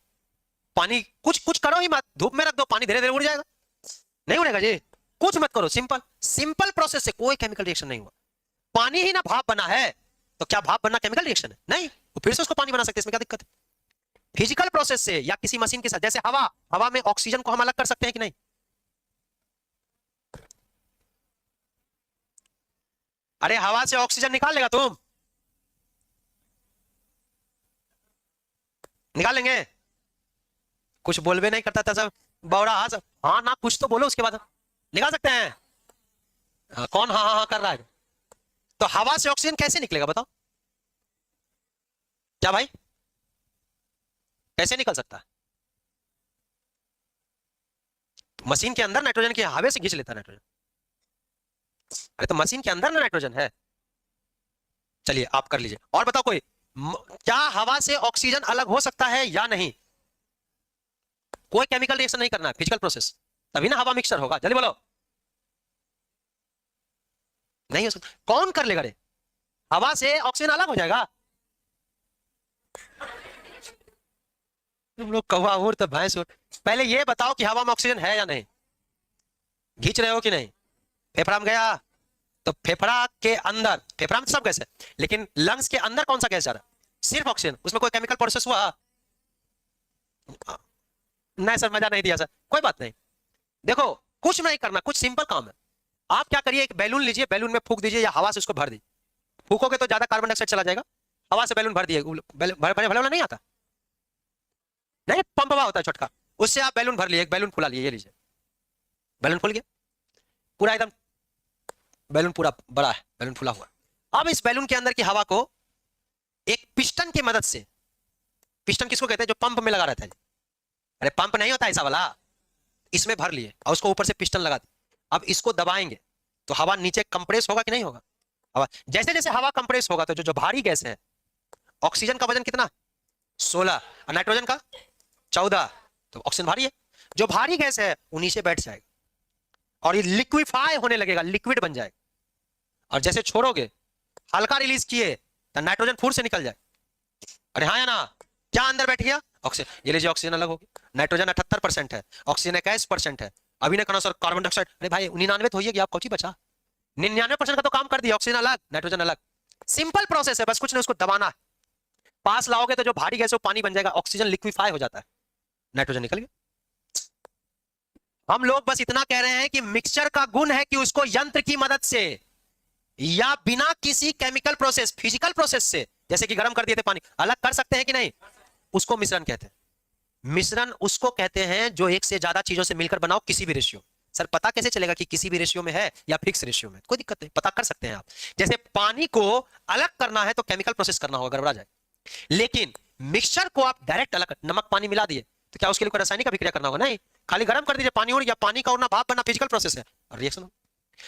पानी कुछ कुछ करो ही मत, धूप में रख दो, पानी धीरे धीरे उड़ जाएगा। नहीं उड़ेगा जी, कुछ मत करो, सिंपल सिंपल प्रोसेस से कोई केमिकल रिएक्शन नहीं हुआ। पानी ही ना भाप बना है, तो क्या भाप बनना केमिकल रिएक्शन है? नहीं, तो फिर से उसको पानी बना सकते हैं, इसमें क्या दिक्कत है? फिजिकल प्रोसेस से या किसी मशीन के साथ, जैसे हवा, हवा में ऑक्सीजन को हम अलग कर सकते हैं कि नहीं? अरे हवा से ऑक्सीजन निकाल लेगा तुम? निकाल लेंगे? कुछ बोलबे नहीं करता था सब, बौड़ा हाँ सब, हाँ ना कुछ तो बोलो उसके बाद निकाल सकते हैं। हाँ, कौन हाँ हाँ हाँ कर रहा है? तो हवा से ऑक्सीजन कैसे निकलेगा बताओ? क्या भाई, कैसे निकल सकता है? मशीन के अंदर नाइट्रोजन की हवा से खींच लेता है नाइट्रोजन। अरे तो मशीन के अंदर ना नाइट्रोजन है। चलिए आप कर लीजिए, और बताओ कोई, क्या हवा से ऑक्सीजन अलग हो सकता है या नहीं? कोई केमिकल रिएक्शन नहीं करना है, फिजिकल प्रोसेस, तभी ना हवा मिक्सर होगा। जल्दी बोलो। नहीं हो सकता, कौन कर लेगा रे? हवा से ऑक्सीजन अलग हो जाएगा? तुम लोग कौवा उड़ तो भैंस उड़। पहले ये बताओ कि हवा में ऑक्सीजन है या नहीं? खींच रहे हो कि नहीं? फेफड़ा में गया? तो फेफड़ा के अंदर, फेफड़ा में सब गैस है, लेकिन लंग्स के अंदर कौन सा गैस जा रहा है? सिर्फ ऑक्सीजन। उसमें कोई केमिकल प्रोसेस हुआ? नहीं सर, मजा नहीं दिया सर, कोई बात नहीं। देखो, कुछ नहीं करना, कुछ सिंपल काम है। आप क्या करिए, एक बैलून लीजिए, बैलून में फूंक दीजिए या हवा से उसको भर दीजिए। फूकोगे तो ज्यादा कार्बन डाइऑक्साइड चला जाएगा, हवा से बैलून भर दिए, भरे वाला नहीं आता, नहीं पंप हवा होता है छोटका, उससे आप बैलून भर लिए, एक बैलून फुला लिए, ये लीजिए, बैलून फुल गया पूरा एकदम, बैलून पूरा बड़ा है, बैलून फुला हुआ। अब इस बैलून के अंदर की हवा को एक पिस्टन की मदद से, पिस्टन किसको कहते हैं, जो पंप में लगा रहता है, अरे पंप नहीं होता ऐसा वाला, इसमें भर लिए और उसको ऊपर से पिस्टन लगा दिए। अब इसको दबाएंगे तो हवा नीचे कंप्रेस होगा कि नहीं होगा? हवा जैसे जैसे हवा कंप्रेस होगा तो जो जो भारी गैस है, ऑक्सीजन का वजन कितना, 16, और नाइट्रोजन का 14, तो ऑक्सीजन भारी है, जो भारी गैस है वो नीचे बैठ जाएगा और ये लिक्विफाई होने लगेगा, लिक्विड बन जाएगा। और जैसे छोड़ोगे, हल्का रिलीज किए तो नाइट्रोजन फूर से निकल जाए, अरे हाँ या ना, क्या अंदर बैठ गया ऑक्सीजन। ये लीजिए, ऑक्सीजन अलग होगी, नाइट्रोजन 78% है, ऑक्सीजन 21% है। अभी ने कहना सर कार्बन डाइऑक्साइड, अरे भाई 99 तो होइए, आप कौची बचा, 99% का तो काम कर दिया, ऑक्सीजन अलग नाइट्रोजन अलग, सिंपल प्रोसेस है, बस कुछ नहीं, उसको दबाना है, पास लाओगे तो जो भारी गैस है वो पानी बन जाएगा, ऑक्सीजन लिक्विफाई हो जाता है, नाइट्रोजन निकल गया। हम लोग बस इतना कह रहे हैं कि मिक्सचर का गुण है कि उसको यंत्र की मदद से या बिना किसी केमिकल प्रोसेस, फिजिकल प्रोसेस से, जैसे कि गर्म कर दिए थे पानी, अलग कर सकते हैं कि नहीं, उसको मिश्रण कहते हैं। मिश्रण उसको कहते हैं जो एक से ज्यादा चीजों से मिलकर बनाओ किसी भी रेशियो। सर पता कैसे चलेगा कि किसी भी रेशियो में है या फिक्स रेशियो में? कोई दिक्कत नहीं, पता कर सकते हैं आप। जैसे पानी को अलग करना है तो केमिकल प्रोसेस करना होगा, गड़बड़ा जाए, लेकिन मिक्सचर को आप डायरेक्ट अलग, नमक पानी मिला दिए तो क्या उसके लिए कोई रासायनिक अभिक्रिया करना होगा? नहीं, खाली गर्म कर दीजिए पानी, और या पानी का उड़ना, भाप बनना फिजिकल प्रोसेस है और रिएक्शन।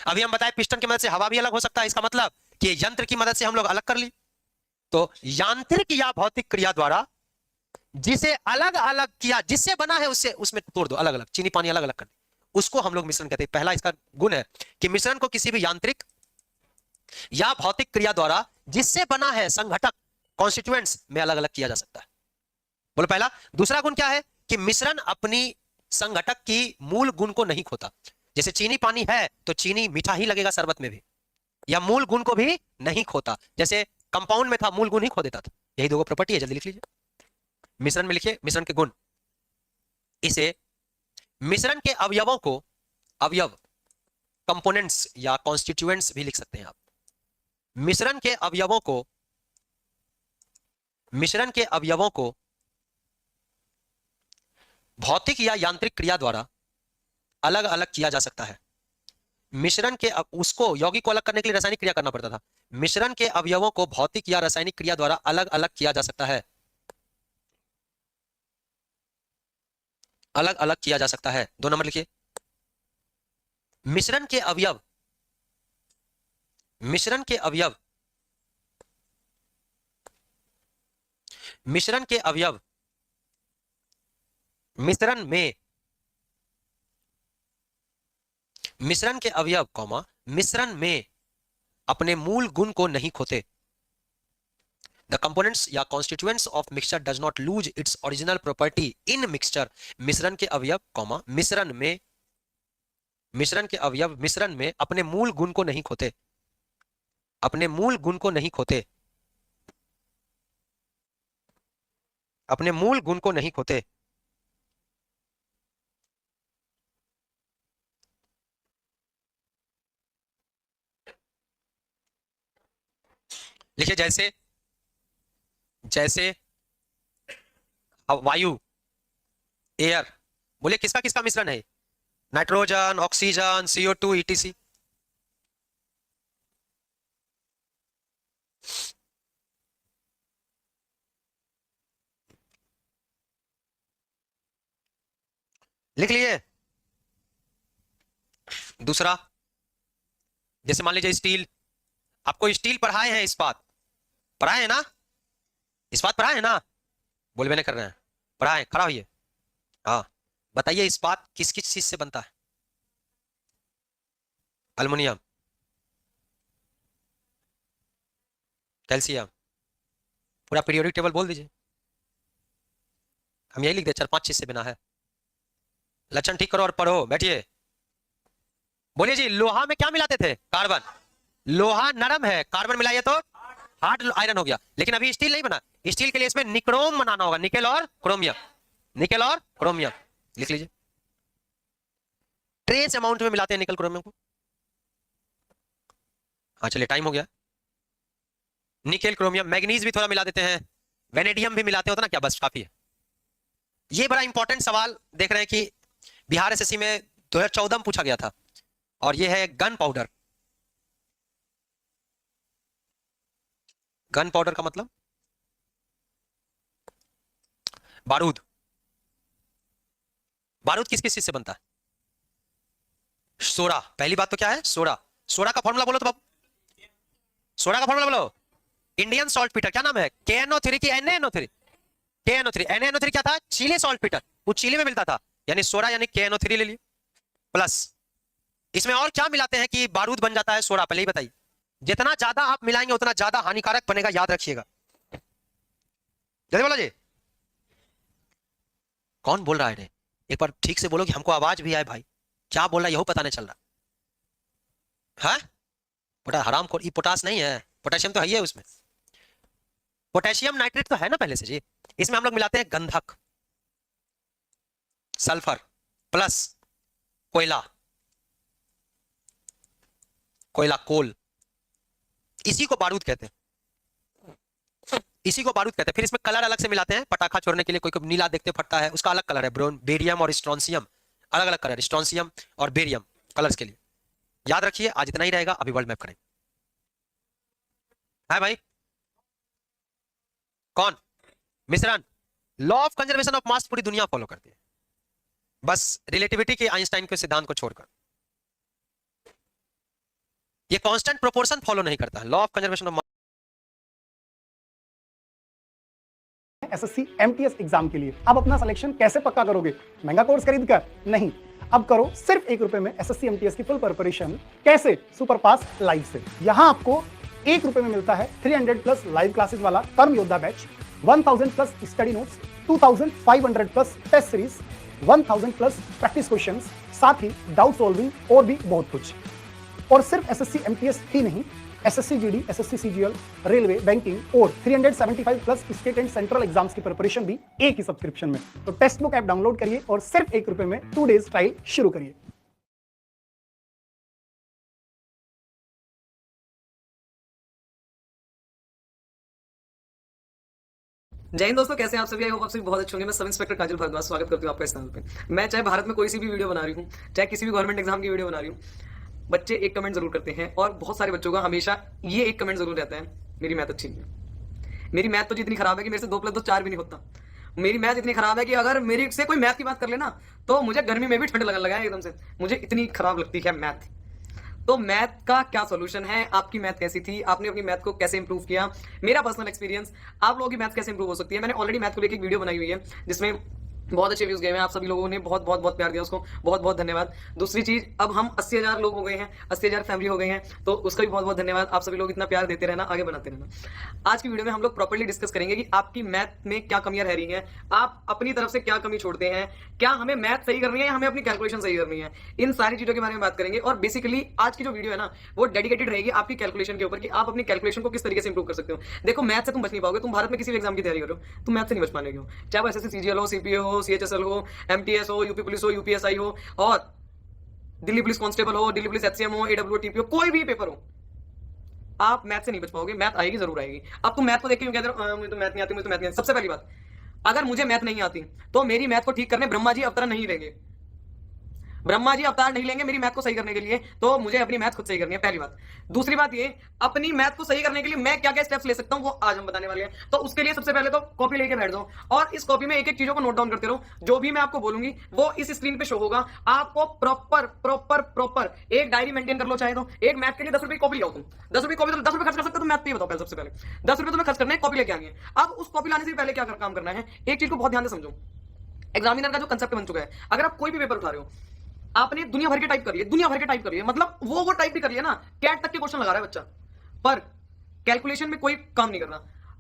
अभी हम बताए पिस्टन की मदद से हवा भी अलग हो सकता है, इसका मतलब कि यंत्र की मदद से हम लोग अलग कर ली। तो यांत्रिक या भौतिक क्रिया द्वारा जिसे अलग अलग किया, जिससे बना है उससे, उसमें तोड़ दो, अलग अलग, चीनी पानी अलग अलग कर दो, उसको हम लोग मिश्रण कहते हैं। पहला इसका गुण है कि मिश्रण को किसी भी यांत्रिक या भौतिक क्रिया द्वारा जिससे बना है संघटक, कॉन्स्टिट्यूएंट्स में अलग अलग किया जा सकता है। बोलो पहला। दूसरा गुण क्या है कि मिश्रण अपनी संघटक की मूल गुण को नहीं खोता। जैसे चीनी पानी है तो चीनी मीठा ही लगेगा शरबत में भी, या मूल गुण को भी नहीं खोता, जैसे कंपाउंड में था मूल गुण ही खो देता था। यही दो प्रॉपर्टी है, जल्दी लिख लीजिए, मिश्रण में लिखिए मिश्रण के गुण। इसे मिश्रण के अवयवों को, अवयव कंपोनेंट्स या कॉन्स्टिट्यूएंट्स भी लिख सकते हैं आप। मिश्रण के अवयवों को, मिश्रण के अवयवों को भौतिक या यांत्रिक क्रिया द्वारा अलग अलग किया जा सकता है। मिश्रण के, उसको यौगिक को अलग करने के लिए रासायनिक क्रिया करना पड़ता था, मिश्रण के अवयवों को भौतिक या रासायनिक क्रिया द्वारा अलग अलग किया जा सकता है, अलग अलग किया जा सकता है। 2 नंबर लिखिए, मिश्रण के अवयव, मिश्रण के अवयव, मिश्रण के अवयव मिश्रण में, मिश्रण के अवयव कॉमा मिश्रण में अपने मूल गुण को नहीं खोते। The components या constituents of mixture does not lose its original property in mixture। मिश्रण के अवयव कॉमा मिश्रण में, मिश्रण के अवयव मिश्रण में अपने मूल गुण को नहीं खोते, अपने मूल गुण को नहीं खोते, अपने मूल गुण को नहीं खोते। लिखिए जैसे, जैसे वायु, एयर, बोले किसका किसका मिश्रण है? Nitrogen, oxygen, CO2, ETC। लिख लिए। दूसरा, जैसे मान लीजिए स्टील, आपको स्टील पढ़ाए हैं, इस्पात पढ़ाए हैं ना, इस्पात पढ़ाए हैं ना, बोल मैंने कर रहे हैं, पढ़ाए, खड़ा होइए। हाँ बताइए, इस्पात किस किस चीज से बनता है? अल्युमिनियम, कैल्शियम, पूरा पीरियोडिक टेबल बोल दीजिए, हम यही लिख दे, 4-5 चीज से बना है। लक्षण ठीक करो और पढ़ो, बैठिए। बोलिए जी, लोहा में क्या मिलाते थे? कार्बन। लोहा नरम है, कार्बन मिलाइए तो हार्ड आयरन हो गया, लेकिन अभी स्टील नहीं बना। स्टील के लिए इसमें निक्रोम बनाना होगा, निकेल और क्रोमियम, निकेल और क्रोमियम लिख लीजिए। ट्रेस अमाउंट में मिलाते हैं निकल क्रोमियम को। हाँ चलिए टाइम हो गया। निकेल क्रोमियम, मैग्नीज भी थोड़ा मिला देते हैं, वेनेडियम भी मिलाते होता ना क्या, बस काफी है। ये बड़ा इंपॉर्टेंट सवाल देख रहे हैं कि बिहार एसएससी में 2014 में पूछा गया था, और ये है गन पाउडर। गन पाउडर का मतलब बारूद। बारूद किस किस चीज से बनता है? सोडा। पहली बात तो क्या है? सोडा। सोडा का फॉर्मूला बोलो तो बाबू, सोडा का फॉर्मूला बोलो। इंडियन सॉल्ट पीटर, क्या नाम है? KNO3 की NaNO3? KNO3। NaNO3 क्या था? चिली सॉल्ट पीटर, वो चिली में मिलता था, यानी सोडा यानी KNO3 ले लिए। प्लस इसमें और क्या मिलाते हैं कि बारूद बन जाता है सोडा, पहले ही बताइए। जितना ज्यादा आप मिलाएंगे उतना ज्यादा हानिकारक बनेगा, याद रखिएगा। जल्दी बोलो जी। कौन बोल रहा है? एक बार ठीक से बोलो कि हमको आवाज भी आए भाई। क्या बोल रहा है यही पता नहीं चल रहा है। हराम खोर, ये पोटास नहीं है, पोटेशियम तो है ही है उसमें। पोटेशियम नाइट्रेट तो है ना पहले से जी। इसमें हम लोग मिलाते हैं गंधक, सल्फर प्लस कोयला, कोयला कोल, इसी को बारूद कहते हैं, इसी को बारूद कहते हैं। फिर इसमें कलर अलग से मिलाते हैं, पटाखा छोड़ने के लिए। कोई कोई नीला देखते फटता है, उसका अलग कलर है। ब्रोन, बेरियम और स्ट्रोंसियम, अलग अलग कलर, स्ट्रोंसियम और बेरियम कलर्स के लिए। याद रखिए, आज इतना ही रहेगा, अभी वर्ल्ड मैप करें। है भाई? कौन? मिश्रण। Law of conservation of mass पूरी दुनिया फॉलो करती है, बस रिलेटिविटी के आइंस्टाइन के सिद्धांत को छोड़कर। ये कांस्टेंट प्रोपोर्शन फॉलो नहीं करता है, law of conservation of. SSC MTS exam के लिए अब अपना सिलेक्शन कैसे पक्का करोगे? महंगा कोर्स खरीद कर नहीं, अब करो सिर्फ ₹1 में एसएससी एमटीएस की फुल प्रिपरेशन। कैसे? सुपर पास लाइव से। यहां आपको ₹1 में मिलता है 300 प्लस लाइव क्लासेस वाला Karm Yoddha batch, 1000 plus study notes, 2500 plus test series, 1000 plus practice questions, साथ ही डाउट सॉल्विंग और भी बहुत कुछ। और सिर्फ एसएससी एमटीएस ही नहीं, SSC GD, SSC CGL, railway, banking और 375 plus state and central exams की प्रिपरेशन भी एक ही सब्सक्रिप्शन में। तो टेक्स्ट बुक ऐप डाउनलोड करिए और सिर्फ ₹1 में 2 डेज ट्रायल शुरू करिए। जय हिंद दोस्तों, कैसे हैं आप सभी? आई होप आप सभी बहुत अच्छे होंगे। मैं सब इंस्पेक्टर काजल भारद्वाज स्वागत करती हूँ आपका इस चैनल पे। मैं चाहे भारत में कोई सी भी वीडियो बना रही हूँ, चाहे किसी भी गवर्नमेंट एग्जाम की वीडियो बना रही हूँ, बच्चे एक कमेंट जरूर करते हैं, और बहुत सारे बच्चों का हमेशा ये एक कमेंट जरूर रहता है, मेरी मैथ अच्छी नहीं है। मेरी मैथ तो जितनी खराब है कि मेरे से 2 + 2 4 भी नहीं होता। मेरी मैथ इतनी खराब है कि अगर मेरे से कोई मैथ की बात कर लेना तो मुझे गर्मी में भी ठंड लगने लगा है एकदम से, मुझे इतनी खराब लगती है मैथ। तो मैथ का क्या सॉल्यूशन है? आपकी मैथ कैसी थी? आपने अपनी मैथ को कैसे इंप्रूव किया? मेरा पर्सनल एक्सपीरियंस, आप लोगों की मैथ कैसे इंप्रूव हो सकती है। मैंने ऑलरेडी मैथ को लेकर एक वीडियो बनाई हुई है जिसमें बहुत अच्छे व्यूज गए हैं, आप सभी लोगों ने बहुत बहुत बहुत प्यार दिया, उसको बहुत बहुत धन्यवाद। दूसरी चीज, अब हम 80,000 लोग हो गए हैं, 80,000 फैमिली हो गए हैं, तो उसका भी बहुत बहुत धन्यवाद। आप सभी लोग इतना प्यार देते रहना, आगे बनाते रहना। आज की वीडियो में हम लोग प्रॉपर्ली डिस्कस करेंगे कि आपकी मैथ में क्या कमियां रह रही हैं, आप अपनी तरफ से क्या कमी छोड़ते हैं, क्या हमें मैथ सही करनी है या हमें अपनी कैलकुलेशन सही करनी है। इन सारी चीजों के बारे में बात करेंगे। और बेसिकली आज की जो वीडियो है ना, वो डेडिकेटेड रहेगी आपकी कैलकुलेशन के ऊपर कि आप अपनी कैलकुलेशन को किस तरीके से इंप्रूव कर सकते हो। देखो, मैथ से तुम बच नहीं पाओगे। तुम भारत में किसी भी एग्जाम की तैयारी करो, तुम मैथ से नहीं बच पाने हो, चाहे वो एसएससी सीजीएल हो, सीपीओ हो, सीएचएसएल हो, एमटीएस हो, यूपी पुलिस हो, यूपीएसआई हो, और दिल्ली पुलिस कांस्टेबल हो, दिल्ली पुलिस एचसीएम हो, एडब्ल्यू टीपी हो, कोई भी पेपर हो, आप मैथ से नहीं बच पाओगे। मैथ आएगी, जरूर आएगी। अब तुम मैथ को देख के कहते हो मुझे तो मैथ नहीं आती, मुझे तो मैथ नहीं आती। सबसे पहली बात, अगर मुझे मैथ नहीं आती तो मेरी मैथ को ठीक करने ब्रह्मा जी अवतार नहीं लेंगे, ब्रह्मा जी अवतार नहीं लेंगे मेरी मैथ को सही करने के लिए। तो मुझे अपनी मैथ खुद सही करनी है, पहली बात। दूसरी बात, ये अपनी मैथ को सही करने के लिए मैं क्या क्या स्टेप्स ले सकता हूं, वो आज हम बताने वाले हैं। तो उसके लिए सबसे पहले तो कॉपी लेके बैठ जाओ और इस कॉपी में एक एक चीजों को नोट डाउन करते रहो। जो भी मैं आपको बोलूंगी वो इस स्क्रीन पे शो होगा। आपको प्रॉपर प्रॉपर प्रॉपर एक डायरी मेंटेन कर लो। चाहे तो एक मैथ के लिए 10 रुपए कॉपी लाओ। तुम 10 रुपए कॉपी, 10 रुपए खर्च कर सकते हो। तो मैथ पे बताओ पहले, सबसे पहले 10 रुपए तुम्हें खर्च करना है, कॉपी लेके आनी है। अब उस कॉपी लाने से पहले क्या काम करना है, एक चीज को बहुत ध्यान से समझो। एग्जामिनर का जो कंसेप्ट बन चुका है, अगर आप कोई भी पेपर उठा रहे हो, आपने दुनिया भर के टाइप करिए, दुनिया भर के टाइप करिए, मतलब वो टाइप भी करिए ना, कैट तक के क्वेश्चन लगा रहा है बच्चा, पर कैलकुलेशन में कोई काम नहीं कर रहा।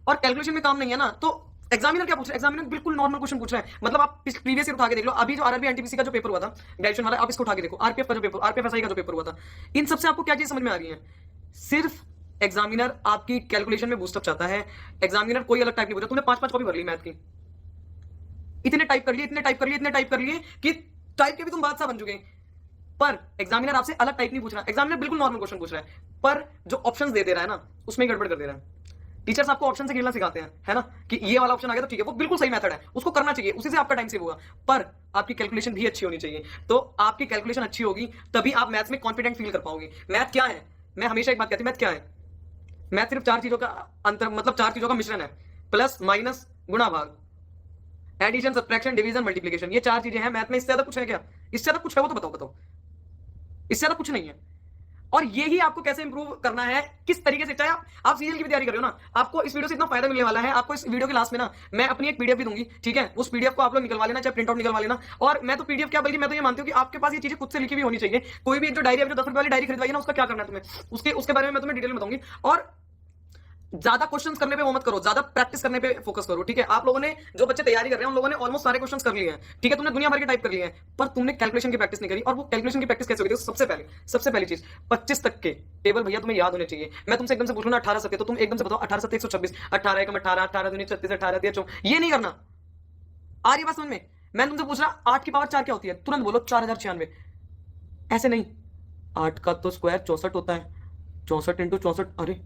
और कैलकुलेशन में काम नहीं है ना, तो एग्जामिनर क्या पूछ रहा है? एग्जामिनर बिल्कुल नॉर्मल क्वेश्चन पूछ रहा है। मतलब आप प्रीवियस ईयर उठा के देख लो, अभी जो आरआरबी एनटीपीसी का जो पेपर हुआ था ग्रेजुएशन वाला, आप इसको उठा के देखो, आरपीएफ का जो पेपर, आरपीएफ एसआई का जो पेपर हुआ था, इन सबसे आपको क्या चीज समझ में आ रही है सिर्फ एग्जामिनर आपकी कैलकुलेशन में बूस्टअप चाहता है। एग्जामिनर कोई अलग टाइप नहीं पूछता। तूने 5-5 कॉपी भर ली मैथ की, इतने टाइप कर लिए, इतने टाइप कर लिए, इतने टाइप कर लिए कि टाइप के भी तुम बादशाह बन चुके। पर एग्जामिनर आपसे अलग टाइप नहीं पूछ रहा। एग्जामिनर बिल्कुल नॉर्मल क्वेश्चन पूछ रहा है, पर जो ऑप्शंस दे रहा है ना, उसमें गड़बड़ कर दे रहा है। टीचर्स आपको ऑप्शन से खेलना सिखाते हैं, है ना, कि ये वाला ऑप्शन आ गया तो ठीक है, वो बिल्कुल सही मेथड है, उसको करना चाहिए, उसी से आपका टाइम सेव होगा। पर आपकी कैलकुलेशन भी अच्छी होनी चाहिए। तो आपकी कैलकुलेशन अच्छी होगी तभी आप मैथ्स में कॉन्फिडेंट फील कर पाओगे। मैथ क्या है? मैं हमेशा एक बात कहती हूं, मैथ क्या है? मैथ सिर्फ 4 चीजों का अंतर, मतलब 4 चीजों का मिश्रण है। प्लस, माइनस, गुणा, भाग, एडिशन, सब्ट्रैक्शन, डिवीजन, मल्टीप्लिकेशन। ये 4 चीजें हैं मैथ में। इससे ज्यादा कुछ है क्या? इससे ज्यादा कुछ है वो तो बताओ। इससे ज्यादा कुछ नहीं है। और यही आपको कैसे इंप्रूव करना है, किस तरीके से। चाहे आप सीरियल की भी तैयारी कर रहे हो ना, आपको इस वीडियो से इतना फायदा मिलने वाला है। आपको इस वीडियो के लास्ट में ना मैं अपनी एक पीडीएफ भी दूंगी, ठीक है? उस पीडीएफ को आप लोग निकलवा लेना, चाहे प्रिंट आउट निकलवा लेना। और मैं तो पीडीएफ क्या, बल्कि मैं तो ये मानती हूँ कि आपके पास ये चीजें खुद से लिखी भी होनी चाहिए। कोई भी एक जो डायरी, जो 10 रुपए वाली डायरी खरीदवाई है ना, उसका क्या करना है तुम्हें, उसके बारे में मैं तुम्हें डिटेल में बताऊंगी। और ज्यादा क्वेश्चंस करने पे वो मत करो, ज्यादा प्रैक्टिस करने पे फोकस करो, ठीक है? आप लोगों ने, जो बच्चे तैयारी कर रहे हैं, उन लोगों ने ऑलमोस्ट सारे क्वेश्चंस कर लिए हैं, ठीक है? तुमने दुनिया भर के टाइप कर लिए हैं, पर तुमने कैलकुलेशन की प्रैक्टिस नहीं करी। और वो कैलकुलेशन की प्रैक्टिस कैसे होगी? सबसे पहली चीज 25 तक के टेबल भैया तुम्हें याद होने चाहिए। मैं तुमसे एकदम से पूछ लूं ना 18 सत्य, तो तुम एकदम से बताओ 18 सत्य 126, 18 एकम 18, 18 दूनी 36, 18 तिया 24। ये नहीं करना। आ रही बात समझ में? मैं तुमसे पूछ रहा 8 की पावर 4 क्या होती है, तुरंत बोलो 4096। ऐसे नहीं, 8 का तो स्क्वायर 64 होता है, 64 इंटू 64। अरे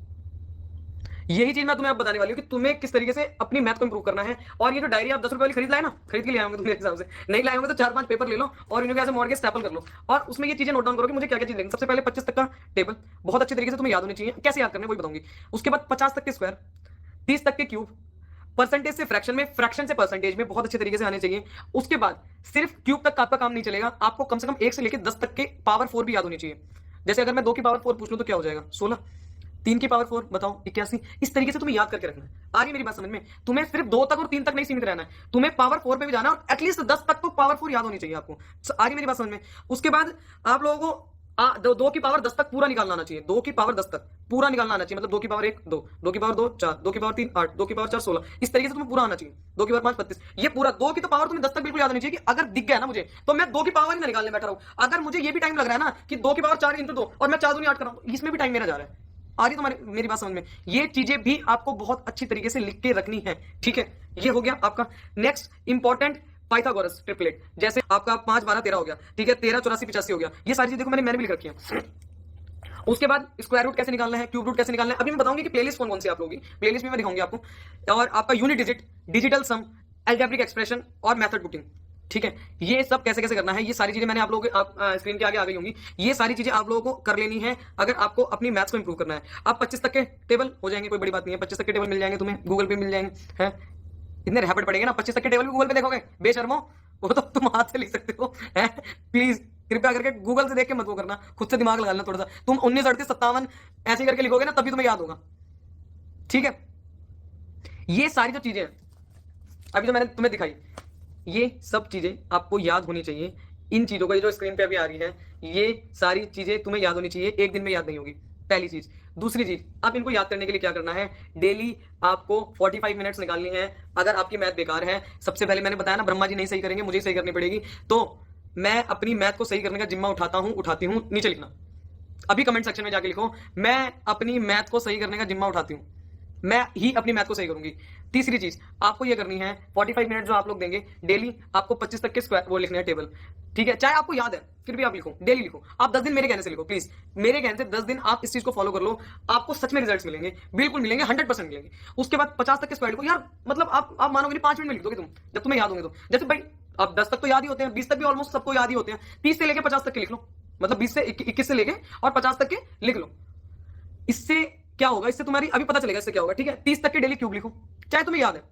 यही चीज मैं तुम्हें अब बताने वाली हूँ कि तुम्हें किस तरीके से अपनी मैथ को इंप्रूव करना है। और ये जो डायरी आप 10 रुपए वाली खरीद लाए ना, खरीद के ले आएंगे तुम्हें हिसाब से, नहीं लाए होंगे तो 4-5 पेपर ले लो और इनको ऐसे मॉर्गेज स्टैपल कर लो और उसमें ये चीजें नोट डाउन करो कि मुझे क्या क्या चीज लेंगे। सबसे पहले 25 तक का टेबल बहुत अच्छे तरीके से तुम्हें याद होनी चाहिए। कैसे याद करने वही बताऊंगी। उसके बाद 50 तक के स्क्वायर, 30 तक के क्यूब, परसेंटेज से फ्रैक्शन में, फ्रैक्शन से परसेंटेज में बहुत अच्छे तरीके से आने चाहिए। उसके बाद सिर्फ क्यूब तक आपका काम नहीं चलेगा, आपको कम से कम 1 से लेकर 10 तक के पावर 4 भी याद होनी चाहिए। जैसे अगर मैं 2 की पावर 4 पूछ लूं तो क्या हो जाएगा? 16, 3 की पावर 4 बताओ 81। इस तरीके से तुम्हें याद करके रखना है। आ रही मेरी बात समझ में? तुम्हें सिर्फ 2 तक और 3 तक नहीं सीमित रहना है, तुम्हें पावर 4 पे भी जाना है और एटलीस्ट 10 तक तो पावर 4 याद होनी चाहिए आपको। आ रही मेरी बात समझ में? उसके बाद आप लोगों को 2 की पावर 10 तक पूरा निकालना आना चाहिए। 2 की पावर 10 तक पूरा निकालना आना चाहिए। मतलब 2 की पावर 1 2, 2 की पावर 2 4, 2 की पावर 3 8, 2 की पावर 4 16। इस तरीके से तुम्हें पूरा आना चाहिए। 2 की पावर 5 32। ये पूरा 2 की तो पावर तुम्हें 10 तक बिल्कुल याद होनी चाहिए कि अगर दिख गया ना मुझे तो मैं 2 की पावर ही ना निकालने बैठा रहूं। अगर मुझे ये भी टाइम लग रहा है ना कि 2 की पावर 4 इंटू 2 और मैं 4 दूनी 8 कर रहा हूं, इसमें भी टाइम मेरा जा रहा है। आ रही तुम्हारी मेरी बात समझ में? ये चीजें भी आपको बहुत अच्छी तरीके से लिख के रखनी है, ठीक है? ये हो गया आपका नेक्स्ट इंपॉर्टेंट पाइथागोरस ट्रिपलेट। जैसे आपका 5 12 13 हो गया, ठीक है? 13 84 85 हो गया। ये सारी चीजें देखो मैंने भी लिख रखी है। उसके बाद स्क्वायर रूट कैसे निकालना है, क्यूब रूट कैसे निकालना है, अभी मैं बताऊंगी कि प्लेलिस्ट कौन कौन सी आप लोगों की प्लेलिस्ट में मैं दिखाऊंगी आपको। और आपका यूनिट डिजिट, डिजिटल सम, अलजेब्रिक एक्सप्रेशन और मेथड पुटिंग, ठीक है? ये सब कैसे कैसे करना है, ये सारी चीजें मैंने आप लोगों के स्क्रीन के आगे आ गई होंगी। ये सारी चीजें आप लोगों को कर लेनी है अगर आपको अपनी मैथ्स को इंप्रूव करना है। अब 25 तक के टेबल हो जाएंगे, कोई बड़ी बात नहीं है। 25 तक के टेबल मिल जाएंगे तुम्हें, गूगल पे मिल जाएंगे, है? इतने रैपिड पड़ेंगे ना, 25 तक के टेबल भी गूगल पे देखोगे बेशर्मो, वो तो तुम हाथ से लिख सकते हो, है? प्लीज कृपया करके गूगल से देख के मत वो करना, खुद से दिमाग लगा लेना थोड़ा सा। तुम 19 38 57 ऐसे करके लिखोगे ना तभी तुम्हें याद होगा, ठीक है? ये सारी जो चीजें अभी जो मैंने तुम्हें दिखाई, ये सब चीजें आपको याद होनी चाहिए। इन चीजों को जो स्क्रीन पे अभी आ रही है, ये सारी चीजें तुम्हें याद होनी चाहिए। एक दिन में याद नहीं होगी, पहली चीज। दूसरी चीज, आप इनको याद करने के लिए क्या करना है, डेली आपको 45 मिनट्स निकालनी है। अगर आपकी मैथ बेकार है, सबसे पहले मैंने बताया ना, ब्रह्मा जी नहीं सही करेंगे, मुझे सही करनी पड़ेगी। तो मैं अपनी मैथ को सही करने का जिम्मा उठाती हूं। नीचे लिखना, अभी कमेंट सेक्शन में जाके लिखो, मैं अपनी मैथ को सही करने का जिम्मा उठाती हूं, मैं ही अपनी मैथ को सही करूंगी। तीसरी चीज आपको ये करनी है, 45 मिनट जो आप लोग देंगे डेली, आपको 25 तक के स्क्वायर वो लिखने हैं टेबल, ठीक है? चाहे आपको याद है फिर भी आप लिखो, डेली लिखो। आप 10 दिन मेरे कहने से लिखो, प्लीज मेरे कहने से 10 दिन आप इस चीज को फॉलो कर लो, आपको सच में रिजल्ट्स मिलेंगे, बिल्कुल मिलेंगे, 100% मिलेंगे। उसके बाद 50 तक के स्क्वायर लिखो। यार मतलब आप मानोगे नहीं, 5 मिनट में लिख दोगे तुम, जब तुम्हें याद होंगे तो। जैसे भाई अब 10 तक तो याद ही होते हैं, 20 तक भी ऑलमोस्ट सबको याद ही होते हैं, 30 से लेकर 50 तक के लिख लो। मतलब 20 से 21 से लेके और 50 तक के लिख लो। इससे क्या होगा, इससे तुम्हारी अभी पता चलेगा इससे क्या होगा, ठीक है? 30 तक के डेली क्यूब लिखो, चाहे तुम्हें याद है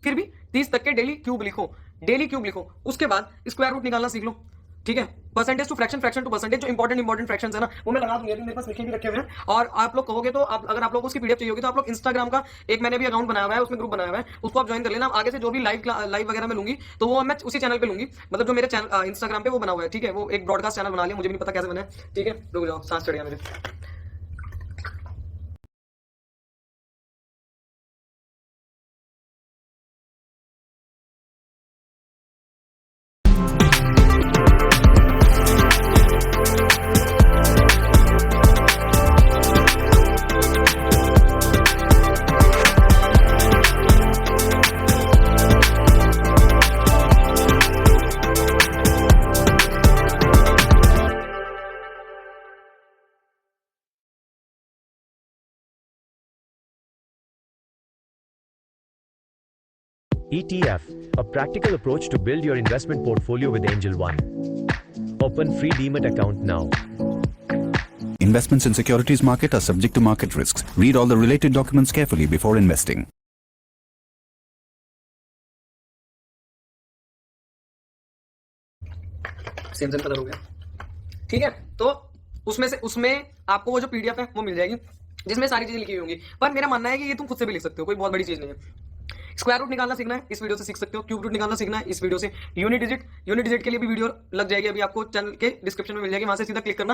फिर भी 30 तक के डेली क्यूब लिखो, डेली क्यूब लिखो। उसके बाद स्क्वायर रूट निकालना सीख लो, ठीक है? Percentage to fraction, fraction to percentage, जो इंपॉर्टेंट फ्रैक्शंस है ना, वो मैं लगा दूंगा, मेरे पास लिखे भी रखे हुए हैं। और आप लोग कहोगे तो अगर आप लोगों को उसकी पीडीएफ चाहिए होगी तो आप लोग इंस्टाग्राम का एक मैंने भी अकाउंट बनाया हुआ है, उसमें ग्रुप बनाया हुआ है, उसको आप ज्वाइन कर लेना। आगे से जो भी लाइव वगैरह में लूंगी तो वो मैं उसी चैनल पे लूंगी, मतलब जो मेरे चैनल इंस्टाग्राम पे वो बना हुआ है, ठीक है? वो एक ब्रॉडकास्ट चैनल बना लिया, मुझे भी नहीं पता कैसे बना है, ठीक है? रुक जाओ, सांस चढ़ गया मुझे। ETF, a practical approach to build your investment portfolio with Angel One. Open free Demat account now. Investments in securities market are subject to market risks. Read all the related documents carefully before investing. Same same colour हो गया, ठीक है। तो उसमें आपको वो जो PDF है वो मिल जाएगी जिसमें सारी चीजें लिखी हुई होंगी। पर मेरा मानना है कि ये तुम खुद से भी लिख सकते हो, कोई बहुत बड़ी चीज नहीं है। स्क्वायर रूट निकालना सीखना है, इस वीडियो से सीख सकते हो। क्यूब रूट निकालना सीखना है, इस वीडियो से। यूनिट डिजिट के लिए भी वीडियो लग जाएगी, अभी आपको चैनल के डिस्क्रिप्शन में मिल जाएगी, वहां से सीधा क्लिक करना,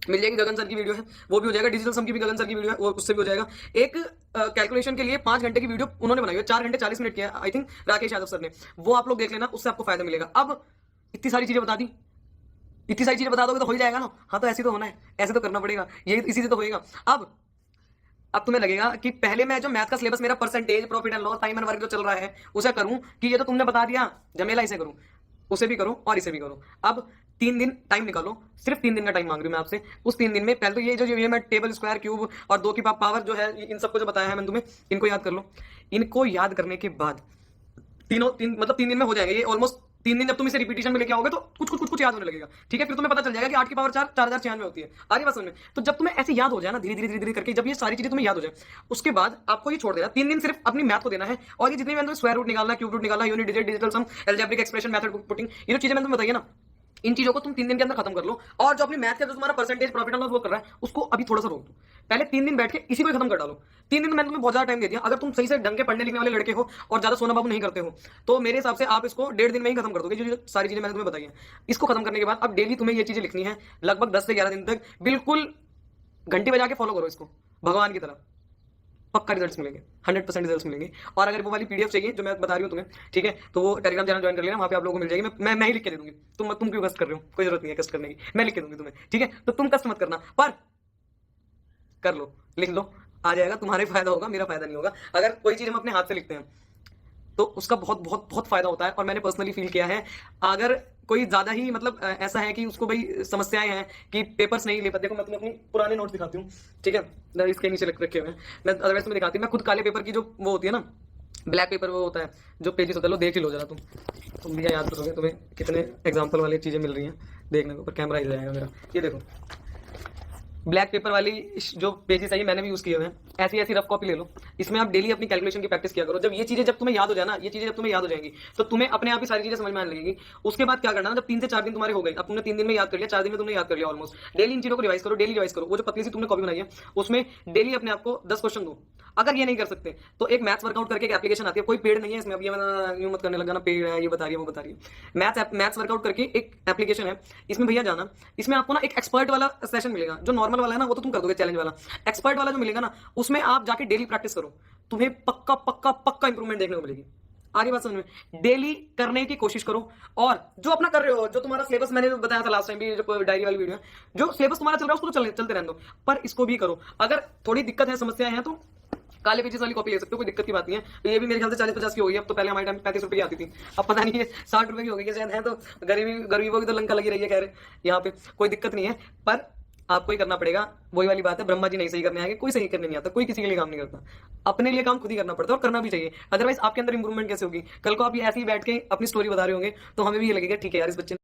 मिल जाएगी। गगन सर की वीडियो है, वो भी हो जाएगा। डिजिटल सम की भी गगन सर की वीडियो है, वो उससे भी हो जाएगा। एक कैलकुलेशन के लिए 5 घंटे की वीडियो उन्होंने बनाई है, 4 घंटे 40 मिनट की है, I think Rakesh Yadav sir ने, वो आप लोग देख लेना, उससे आपको फायदा मिलेगा। अब इतनी सारी चीजें बता दी, इतनी सारी चीजें बता दोगे तो हो ही जाएगा ना। हाँ, तो ऐसे तो होना है, ऐसे तो करना पड़ेगा, ये इसी से तो होएगा। अब तुम्हें लगेगा कि पहले मैं जो मैथ का सिलेबस मेरा percentage, profit and loss, time and work जो चल रहा है उसे करूं कि ये तो तुमने बता दिया, जमेला इसे करूं, उसे भी करूं और इसे भी करूं। अब 3 दिन टाइम निकालो, सिर्फ 3 दिन का टाइम मांग रही हूं मैं आपसे। उस 3 दिन में पहले तो ये मैं टेबल, स्क्वायर, क्यूब और 2 की पावर जो है, इन सबको जो बताया है मैंने तुम्हें, इनको याद कर लो। इनको याद करने के बाद 3 दिन में हो जाएंगे ये ऑलमोस्ट। 3 दिन जब तुम इसे रिपीटिशन में लेके आओगे तो कुछ याद होने लगेगा, ठीक है। फिर तुम्हें पता चल जाएगा कि 8 की पावर 4 4096 होती है। आ रही बात समझ में? तो जब तुम्हें ऐसे याद हो जाए ना, धीरे धीरे करके, जब ये सारी चीजें तुम्हें याद हो जाए, उसके बाद आपको ये छोड़ देना। 3 दिन सिर्फ अपनी मैथ को देना है, और ये जितनी मैंने स्क्वायर रूट निकालना, क्यूब रूट निकालना, यूनिट डिजिट, डिजिटल सम, अलजेब्रिक एक्सप्रेशन, मेथड पुटिंग, ये जो चीजें मैंने तुम्हें बताई है ना, इन चीजों को तुम 3 दिन के अंदर खत्म कर लो। और जो अपनी मैथ का जो तुम्हारा परसेंटेज, प्रॉफिट एंड लॉस वो कर रहा है, उसको अभी थोड़ा सा रोक दो। पहले 3 दिन बैठ के इसी को ही खत्म कर डालो। 3 दिन में मैंने तुम्हें बहुत ज्यादा टाइम दे दिया। अगर तुम सही से ढंग के पढ़ने लिखने वाले लड़के हो और ज्यादा सोना बाबू नहीं करते हो, तो मेरे हिसाब से आप इसको 1.5 दिन में ही खत्म कर दोगे। जो सारी चीजें मैंने तुम्हें बताई हैं, इसको खत्म करने के बाद अब डेली तुम्हें ये चीजें लिखनी है, लगभग 10 से 11 दिन तक बिल्कुल घंटी बजा के फॉलो करो इसको, भगवान की तरह। पक्का रिजल्ट्स मिलेंगे, 100% रिजल्ट्स मिलेंगे। और अगर वो वाली पीडीएफ चाहिए जो मैं बता रही हूँ तुम्हें, ठीक है, तो वो टेलीग्राम चैनल ज्वाइन कर लेना, वहाँ पे आप लोगों को मिल जाएगी। मैं ही लिख के दे दूंगी। तुम क्यों कष्ट कर रहे हो? कोई जरूरत नहीं है कष्ट करने की, मैं लिख के दूंगी तुम्हें, ठीक है। तो तुम कष्ट मत करना, पर कर लो, लिख लो, आ जाएगा। तुम्हारे फायदा होगा, मेरा फायदा नहीं होगा। अगर कोई चीज हम अपने हाथ से लिखते हैं तो उसका बहुत बहुत बहुत फायदा होता है, और मैंने पर्सनली फील किया है। अगर कोई ज्यादा ही मतलब ऐसा है कि उसको भाई समस्याएं हैं कि पेपर्स नहीं ले पाते, देखो मैं तुम्हें अपनी पुराने नोट्स दिखाती हूँ, ठीक है, इसके नीचे रखे हुए हैं। मैं अदरवाइज तुम्हें दिखाती हूँ। मैं खुद काले पेपर की जो वो होती है ना, ब्लैक पेपर वो होता है जो पेजेस होता है, लो देख ही लो जरा तुम भी याद करोगे। तुम्हें कितने एग्जाम्पल वाली चीजें मिल रही हैं देखने को, ऊपर कैमरा ही जाएगा मेरा। ये देखो ब्लैक पेपर वाली जो पेजेस है ये मैंने भी यूज किए हुए हैं। ऐसी रफ कॉपी ले लो, इसमें आप डेली अपनी कैलकुलेशन की प्रैक्टिस किया करो। जब ये चीजें जब तुम्हें याद हो जाए ना, ये चीजें जब तुम्हें याद हो जाएंगी तो तुम्हें अपने आप ही सारी चीजें समझ में आने लगेगी। उसके बाद क्या करना है, जब 3 से 4 दिन तुम्हारे हो गए, अब तुमने 3 दिन में याद कर लिया, 4 दिन में तुमने याद कर लिया ऑलमोस्ट, डेली इन चीजों को रिवाइज करो, डेली रिवाइज करो। वो जो पतली सी तुमने कॉपी बनाई है उसमें डेली अपने आप को 10 क्वेश्चन दो। अगर ये नहीं कर सकते तो एक मैथ्स वर्कआउट करके एक एप्लीकेशन आती है, कोई पेड नहीं है इसमें, अब ये मैं यूं मत करने लगा ना, पेड है ये बता रही है वो बता रही है। मैथ्स वर्कआउट करके एक एप्लीकेशन है, इसमें भैया जाना, इसमें आपको ना एक एक्सपर्ट वाला सेशन मिलेगा। जो नॉर्मल वाला है ना वो तो तुम कर दोगे, चैलेंज वाला। एक्सपर्ट वाला जो मिलेगा ना, उसमें आप जाके डेली प्रैक्टिस करो, तुम्हें पक्का पक्का पक्का इंप्रूवमेंट देखने को मिलेगी। आगे बात समझ में? डेली करने की कोशिश करो। और जो अपना कर रहे हो, जो तुम्हारा सिलेबस मैंने बताया था लास्ट टाइम भी, जो डायरी वाली वीडियो है, जो सिलेबस तुम्हारा चल रहा है उसको तो चलते रहने दो, पर इसको भी करो। अगर थोड़ी दिक्कत है, समस्याएं हैं, तो काले पेजेस वाली कॉपी ले सकते हो, कोई दिक्कत की बात नहीं है। ये भी मेरे ख्याल से 40-50 की हो गई अब तो, पहले हमारे टाइम 35 रुपए की आती थी, अब पता नहीं है 60 रुपए की हो गई है शायद है। तो गरीबों की तो लंका लगी रही है, कह रहे यहाँ पे कोई दिक्कत नहीं है, पर आपको ही करना पड़ेगा। वही वाली बात है, ब्रह्मा जी नहीं सही करने आएंगे, कोई सही करने नहीं आता, कोई किसी के लिए काम नहीं करता, अपने लिए काम खुद ही करना पड़ता है, और करना भी चाहिए। अदरवाइज आपके अंदर इंप्रूवमेंट कैसे होगी? कल को आप ये ऐसे ही बैठ के अपनी स्टोरी बता रहे होंगे तो हमें भी ये लगेगा ठीक है यार, इस बच्चे